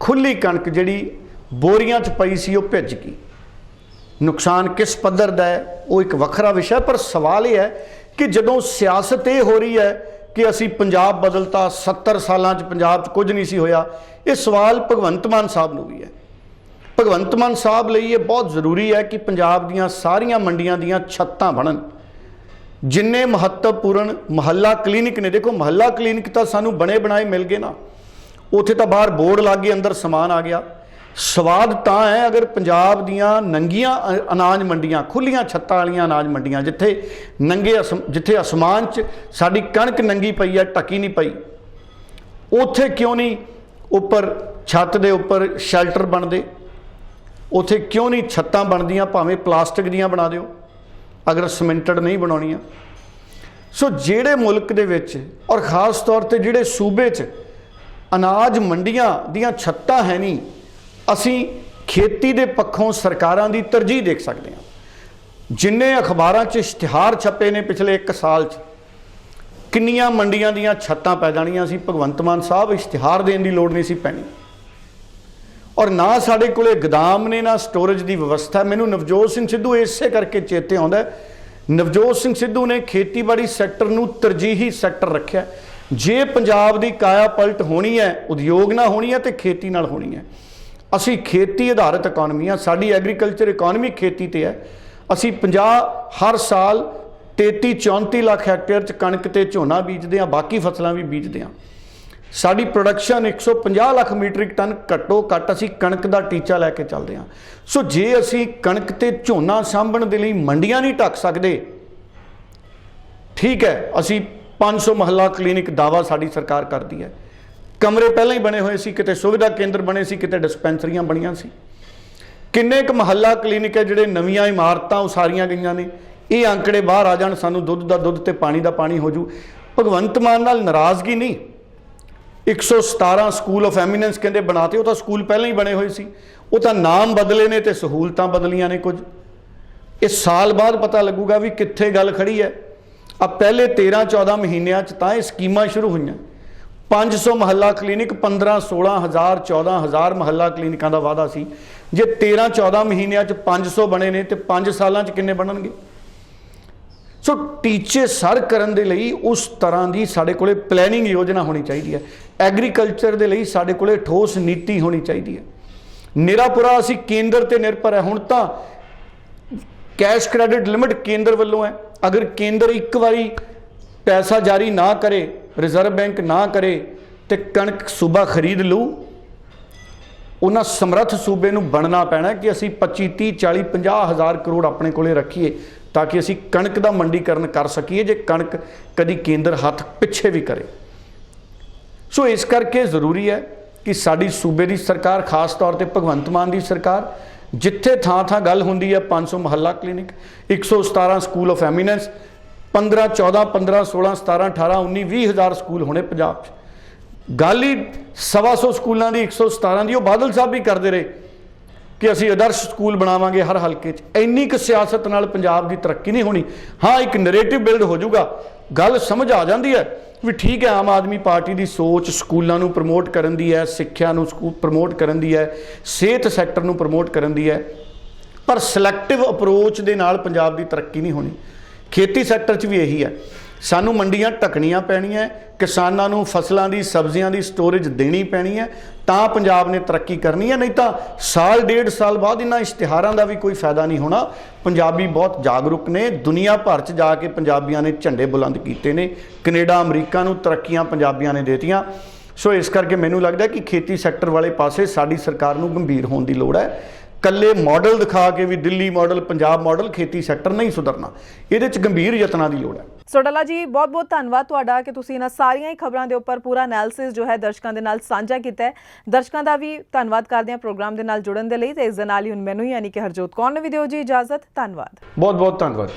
ਖੁੱਲ੍ਹੀ ਕਣਕ ਜਿਹੜੀ ਬੋਰੀਆਂ 'ਚ ਪਈ ਸੀ ਉਹ ਭਿੱਜ ਗਈ। ਨੁਕਸਾਨ ਕਿਸ ਪੱਧਰ ਦਾ ਹੈ ਉਹ ਇੱਕ ਵੱਖਰਾ ਵਿਸ਼ਾ, ਪਰ ਸਵਾਲ ਇਹ ਹੈ ਕਿ ਜਦੋਂ ਸਿਆਸਤ ਇਹ ਹੋ ਰਹੀ ਹੈ ਕਿ ਅਸੀਂ ਪੰਜਾਬ ਬਦਲਤਾ, 70 ਸਾਲਾਂ 'ਚ ਪੰਜਾਬ 'ਚ ਕੁਝ ਨਹੀਂ ਸੀ ਹੋਇਆ, ਇਹ ਸਵਾਲ ਭਗਵੰਤ ਮਾਨ ਸਾਹਿਬ ਨੂੰ ਵੀ ਹੈ। ਭਗਵੰਤ ਮਾਨ ਸਾਹਿਬ ਲਈ ਇਹ ਬਹੁਤ ਜ਼ਰੂਰੀ ਹੈ ਕਿ ਪੰਜਾਬ ਦੀਆਂ ਸਾਰੀਆਂ ਮੰਡੀਆਂ ਦੀਆਂ ਛੱਤਾਂ ਬਣਨ। ਜਿੰਨੇ ਮਹੱਤਵਪੂਰਨ ਮੁਹੱਲਾ ਕਲੀਨਿਕ ਨੇ, ਦੇਖੋ ਮੁਹੱਲਾ ਕਲੀਨਿਕ ਤਾਂ ਸਾਨੂੰ ਬਣੇ ਬਣਾਏ ਮਿਲ ਗਏ ਨਾ, ਉੱਥੇ ਤਾਂ ਬਾਹਰ ਬੋਰਡ ਲੱਗ ਗਏ, ਅੰਦਰ ਸਮਾਨ ਆ ਗਿਆ। ਸਵਾਦ ਤਾਂ ਹੈ ਅਗਰ ਪੰਜਾਬ ਦੀਆਂ ਨੰਗੀਆਂ ਅਨਾਜ ਮੰਡੀਆਂ, ਖੁੱਲੀਆਂ ਛੱਤਾਂ ਵਾਲੀਆਂ ਅਨਾਜ ਮੰਡੀਆਂ, ਜਿੱਥੇ ਅਸਮਾਨ 'ਚ ਸਾਡੀ ਕਣਕ ਨੰਗੀ ਪਈ ਹੈ, ਢੱਕੀ ਨਹੀਂ ਪਈ, ਉੱਥੇ ਕਿਉਂ ਨਹੀਂ ਉੱਪਰ ਛੱਤ ਦੇ ਉੱਪਰ ਸ਼ੈਲਟਰ ਬਣਦੇ? ਉੱਥੇ ਕਿਉਂ ਨਹੀਂ ਛੱਤਾਂ ਬਣਦੀਆਂ? ਭਾਵੇਂ ਪਲਾਸਟਿਕ ਦੀਆਂ ਬਣਾ ਦਿਓ ਅਗਰ ਸੀਮੈਂਟਡ ਨਹੀਂ ਬਣਾਉਣੀਆਂ। ਸੋ ਜਿਹੜੇ ਮੁਲਕ ਦੇ ਵਿੱਚ ਔਰ ਖ਼ਾਸ ਤੌਰ ਤੇ ਜਿਹੜੇ ਸੂਬੇ 'ਚ ਅਨਾਜ ਮੰਡੀਆਂ ਦੀਆਂ ਛੱਤਾਂ ਹੈ ਨਹੀਂ, ਅਸੀਂ ਖੇਤੀ ਦੇ ਪੱਖੋਂ ਸਰਕਾਰਾਂ ਦੀ ਤਰਜੀਹ ਦੇਖ ਸਕਦੇ ਹਾਂ। ਜਿੰਨੇ ਅਖਬਾਰਾਂ 'ਚ ਇਸ਼ਤਿਹਾਰ ਛਪੇ ਨੇ ਪਿਛਲੇ 1 ਸਾਲ 'ਚ, ਕਿੰਨੀਆਂ ਮੰਡੀਆਂ ਦੀਆਂ ਛੱਤਾਂ ਪੈ ਜਾਣੀਆਂ ਸੀ। ਭਗਵੰਤ ਮਾਨ ਸਾਹਿਬ ਇਸ਼ਤਿਹਾਰ ਦੇਣ ਦੀ ਲੋੜ ਨਹੀਂ ਸੀ ਪੈਣੀ, ਔਰ ਨਾ ਸਾਡੇ ਕੋਲੇ ਗੋਦਾਮ ਨੇ, ਨਾ ਸਟੋਰੇਜ ਦੀ ਵਿਵਸਥਾ। ਮੈਨੂੰ ਨਵਜੋਤ ਸਿੰਘ ਸਿੱਧੂ ਇਸੇ ਕਰਕੇ ਚੇਤੇ ਆਉਂਦਾ ਹੈ, ਨਵਜੋਤ ਸਿੰਘ ਸਿੱਧੂ ਨੇ ਖੇਤੀਬਾੜੀ ਸੈਕਟਰ ਨੂੰ ਤਰਜੀਹੀ ਸੈਕਟਰ ਰੱਖਿਆ। ਜੇ ਪੰਜਾਬ ਦੀ ਕਾਇਆ ਪਲਟ ਹੋਣੀ ਹੈ, ਉਦਯੋਗ ਨਾਲ ਹੋਣੀ ਹੈ ਤੇ ਖੇਤੀ ਨਾਲ ਹੋਣੀ ਹੈ। ਅਸੀਂ ਖੇਤੀ ਆਧਾਰਿਤ ਇਕੋਨਮੀ ਆ, ਸਾਡੀ ਐਗਰੀਕਲਚਰ ਇਕੋਨਮੀ ਖੇਤੀ ਤੇ ਹੈ। ਅਸੀਂ 50 ਹਰ ਸਾਲ 33-34 ਲੱਖ ਹੈਕਟੇਅਰ 'ਚ ਕਣਕ ਤੇ ਝੋਨਾ ਬੀਜਦੇ ਹਾਂ, ਬਾਕੀ ਫਸਲਾਂ ਵੀ ਬੀਜਦੇ ਹਾਂ। ਸਾਡੀ ਪ੍ਰੋਡਕਸ਼ਨ 150 ਲੱਖ ਮੀਟ੍ਰਿਕ ਟਨ ਘੱਟੋ ਘੱਟ ਅਸੀਂ ਕਣਕ ਦਾ ਟੀਚਾ ਲੈ ਕੇ ਚੱਲਦੇ ਹਾਂ। ਸੋ ਜੇ ਅਸੀਂ ਕਣਕ ਤੇ ਝੋਨਾ ਸਾਂਭਣ ਦੇ ਲਈ ਮੰਡੀਆਂ ਨਹੀਂ ਢੱਕ ਸਕਦੇ, ਠੀਕ ਹੈ, ਅਸੀਂ 500 ਮਹੱਲਾ ਕਲੀਨਿਕ ਦਾਅਵਾ ਸਾਡੀ ਸਰਕਾਰ ਕਰਦੀ ਹੈ। ਕਮਰੇ ਪਹਿਲਾਂ ਹੀ ਬਣੇ ਹੋਏ ਸੀ, ਕਿਤੇ ਸੁਵਿਧਾ ਕੇਂਦਰ ਬਣੇ ਸੀ, ਕਿਤੇ ਡਿਸਪੈਂਸਰੀਆਂ ਬਣੀਆਂ ਸੀ। ਕਿੰਨੇ ਕੁ ਮਹੱਲਾ ਕਲੀਨਿਕ ਹੈ ਜਿਹੜੇ ਨਵੀਆਂ ਇਮਾਰਤਾਂ ਉਸਾਰੀਆਂ ਗਈਆਂ ਨੇ? ਇਹ ਅੰਕੜੇ ਬਾਹਰ ਆ ਜਾਣ, ਸਾਨੂੰ ਦੁੱਧ ਦਾ ਦੁੱਧ ਤੇ ਪਾਣੀ ਦਾ ਪਾਣੀ ਹੋ ਜੂ। ਭਗਵੰਤ ਮਾਨ ਨਾਲ ਨਾਰਾਜ਼ਗੀ ਨਹੀਂ, 117 ਸਕੂਲ ਆਫ ਐਮੀਨੈਂਸ ਕਹਿੰਦੇ ਬਣਾਤੇ। ਉਹ ਤਾਂ ਸਕੂਲ ਪਹਿਲਾਂ ਹੀ ਬਣੇ ਹੋਏ ਸੀ, ਉਹ ਤਾਂ ਨਾਮ ਬਦਲੇ ਨੇ ਤੇ ਸਹੂਲਤਾਂ ਬਦਲੀਆਂ ਨੇ ਕੁਝ। ਇਸ ਸਾਲ ਬਾਅਦ ਪਤਾ ਲੱਗੂਗਾ ਵੀ ਕਿੱਥੇ ਗੱਲ ਖੜੀ ਹੈ। ਆ ਪਹਿਲੇ 13-14 ਮਹੀਨਿਆਂ 'ਚ ਤਾਂ ਇਹ ਸਕੀਮਾਂ ਸ਼ੁਰੂ ਹੋਈਆਂ। 500 ਮਹੱਲਾ ਕਲੀਨਿਕ, 15-16 ਹਜ਼ਾਰ 14 ਹਜ਼ਾਰ ਮਹੱਲਾ ਕਲੀਨਿਕਾਂ ਦਾ ਵਾਅਦਾ ਸੀ। ਜੇ 13-14 ਮਹੀਨਿਆਂ 'ਚ 500 ਬਣੇ ਨੇ ਤੇ 5 ਸਾਲਾਂ 'ਚ ਕਿੰਨੇ ਬਣਨਗੇ? ਸੋ ਟੀਚੇ ਸਰ ਕਰਨ ਦੇ ਲਈ ਉਸ ਤਰ੍ਹਾਂ ਦੀ ਸਾਡੇ ਕੋਲੇ ਪਲੈਨਿੰਗ ਯੋਜਨਾ ਹੋਣੀ ਚਾਹੀਦੀ ਹੈ। ਐਗਰੀਕਲਚਰ ਦੇ ਲਈ ਸਾਡੇ ਕੋਲੇ ਠੋਸ ਨੀਤੀ ਹੋਣੀ ਚਾਹੀਦੀ ਹੈ। ਨਿਰਾਪੁਰਾ ਅਸੀਂ ਕੇਂਦਰ ਤੇ ਨਿਰਭਰ ਹੈ। ਹੁਣ ਤਾਂ ਕੈਸ਼ ਕ੍ਰੈਡਿਟ ਲਿਮਿਟ ਕੇਂਦਰ ਵੱਲੋਂ ਹੈ। ਅਗਰ ਕੇਂਦਰ ਇੱਕ ਵਾਰੀ ਪੈਸਾ ਜਾਰੀ ਨਾ ਕਰੇ, ਰਿਜ਼ਰਵ ਬੈਂਕ ਨਾ ਕਰੇ, ਤੇ ਕਣਕ ਸੂਬਾ ਖਰੀਦ ਲੂ। ਉਹਨਾਂ ਸਮਰੱਥ ਸੂਬੇ ਨੂੰ ਬਣਨਾ ਪੈਣਾ ਕਿ ਅਸੀਂ 25-30-40-50 ਹਜ਼ਾਰ ਕਰੋੜ ਆਪਣੇ ਕੋਲੇ ਰੱਖੀਏ ਤਾਂ ਕਿ ਅਸੀਂ ਕਣਕ ਦਾ ਮੰਡੀਕਰਨ ਕਰ ਸਕੀਏ ਜੇ ਕਣਕ ਕਦੀ ਕੇਂਦਰ ਹੱਥ ਪਿੱਛੇ ਵੀ ਕਰੇ। ਸੋ ਇਸ ਕਰਕੇ ਜ਼ਰੂਰੀ ਹੈ ਕਿ ਸਾਡੀ ਸੂਬੇ ਦੀ ਸਰਕਾਰ, ਖਾਸ ਤੌਰ ਤੇ ਭਗਵੰਤ ਮਾਨ ਦੀ ਸਰਕਾਰ, ਜਿੱਥੇ ਥਾਂ ਗੱਲ ਹੁੰਦੀ ਹੈ 500 ਮਹੱਲਾ ਕਲੀਨਿਕ, 117 ਸਕੂਲ ਆਫ ਐਮੀਨੈਂਸ, 15-14, 15-16, 17, 18, 19, 20 ਹਜ਼ਾਰ ਸਕੂਲ ਹੋਣੇ ਪੰਜਾਬ 'ਚ। ਗੱਲ ਹੀ 125 ਸਕੂਲਾਂ ਦੀ, 117 ਦੀ, ਉਹ ਬਾਦਲ ਸਾਹਿਬ ਵੀ ਕਰਦੇ ਰਹੇ ਕਿ ਅਸੀਂ ਆਦਰਸ਼ ਸਕੂਲ ਬਣਾਵਾਂਗੇ ਹਰ ਹਲਕੇ 'ਚ। ਇੰਨੀ ਕੁ ਸਿਆਸਤ ਨਾਲ ਪੰਜਾਬ ਦੀ ਤਰੱਕੀ ਨਹੀਂ ਹੋਣੀ। ਹਾਂ, ਇੱਕ ਨੈਰੇਟਿਵ ਬਿਲਡ ਹੋ ਜਾਊਗਾ, ਗੱਲ ਸਮਝ ਆ ਜਾਂਦੀ ਹੈ ਵੀ ਠੀਕ ਹੈ, ਆਮ ਆਦਮੀ ਪਾਰਟੀ ਦੀ ਸੋਚ ਸਕੂਲਾਂ ਨੂੰ ਪ੍ਰਮੋਟ ਕਰਨ ਦੀ ਹੈ, ਸਿੱਖਿਆ ਨੂੰ ਪ੍ਰਮੋਟ ਕਰਨ ਦੀ ਹੈ, ਸਿਹਤ ਸੈਕਟਰ ਨੂੰ ਪ੍ਰਮੋਟ ਕਰਨ ਦੀ ਹੈ, ਪਰ ਸਿਲੈਕਟਿਵ ਅਪਰੋਚ ਦੇ ਨਾਲ ਪੰਜਾਬ ਦੀ ਤਰੱਕੀ ਨਹੀਂ ਹੋਣੀ। ਖੇਤੀ ਸੈਕਟਰ 'ਚ ਵੀ ਇਹੀ ਹੈ। ਸਾਨੂੰ ਮੰਡੀਆਂ ਢੱਕਣੀਆਂ ਪੈਣੀਆਂ, ਕਿਸਾਨਾਂ ਨੂੰ ਫਸਲਾਂ ਦੀ, ਸਬਜ਼ੀਆਂ ਦੀ ਸਟੋਰੇਜ ਦੇਣੀ ਪੈਣੀ ਹੈ, ਤਾਂ ਪੰਜਾਬ ਨੇ ਤਰੱਕੀ ਕਰਨੀ ਹੈ। ਨਹੀਂ ਤਾਂ ਸਾਲ 1.5 ਸਾਲ ਬਾਅਦ ਇਹਨਾਂ ਇਸ਼ਤਿਹਾਰਾਂ ਦਾ ਵੀ ਕੋਈ ਫਾਇਦਾ ਨਹੀਂ ਹੋਣਾ। ਪੰਜਾਬੀ ਬਹੁਤ ਜਾਗਰੂਕ ਨੇ, ਦੁਨੀਆ ਭਰ 'ਚ ਜਾ ਕੇ ਪੰਜਾਬੀਆਂ ਨੇ ਝੰਡੇ ਬੁਲੰਦ ਕੀਤੇ ਨੇ, ਕੈਨੇਡਾ, ਅਮਰੀਕਾ ਨੂੰ ਤਰੱਕੀਆਂ ਪੰਜਾਬੀਆਂ ਨੇ ਦੇਤੀਆਂ। ਸੋ ਇਸ ਕਰਕੇ ਮੈਨੂੰ ਲੱਗਦਾ ਕਿ ਖੇਤੀ ਸੈਕਟਰ ਵਾਲੇ ਪਾਸੇ ਸਾਡੀ ਸਰਕਾਰ ਨੂੰ ਗੰਭੀਰ ਹੋਣ ਦੀ ਲੋੜ ਹੈ। ਕੱਲੇ ਮਾਡਲ ਦਿਖਾ ਕੇ ਵੀ ਦਿੱਲੀ ਮਾਡਲ, ਪੰਜਾਬ ਮਾਡਲ, ਖੇਤੀ ਸੈਕਟਰ ਨਹੀਂ ਸੁਧਰਨਾ। ਇਹਦੇ 'ਚ ਗੰਭੀਰ ਯਤਨਾਂ ਦੀ ਲੋੜ ਹੈ। ਸੋਡਾਲਾ ਜੀ, ਬਹੁਤ ਬਹੁਤ ਧੰਨਵਾਦ ਤੁਹਾਡਾ ਕਿ ਤੁਸੀਂ ਇਹਨਾਂ ਸਾਰੀਆਂ ਹੀ ਖਬਰਾਂ ਦੇ ਉੱਪਰ ਪੂਰਾ ਐਨਾਲਿਸਿਸ ਜੋ ਹੈ ਦਰਸ਼ਕਾਂ ਦੇ ਨਾਲ ਸਾਂਝਾ ਕੀਤਾ ਹੈ। ਦਰਸ਼ਕਾਂ ਦਾ ਵੀ ਧੰਨਵਾਦ ਕਰਦੇ ਹਾਂ ਪ੍ਰੋਗਰਾਮ ਦੇ ਨਾਲ ਜੁੜਨ ਦੇ ਲਈ। ਤੇ ਇਸ ਦੇ ਨਾਲ ਹੀ ਹੁਣ ਮੈਨੂੰ ਯਾਨੀ ਕਿ ਹਰਜੋਤ ਕੌਰ ਨੂੰ ਵੀ ਦਿਓ ਜੀ ਇਜਾਜ਼ਤ। ਧੰਨਵਾਦ, ਬਹੁਤ ਬਹੁਤ ਧੰਨਵਾਦ।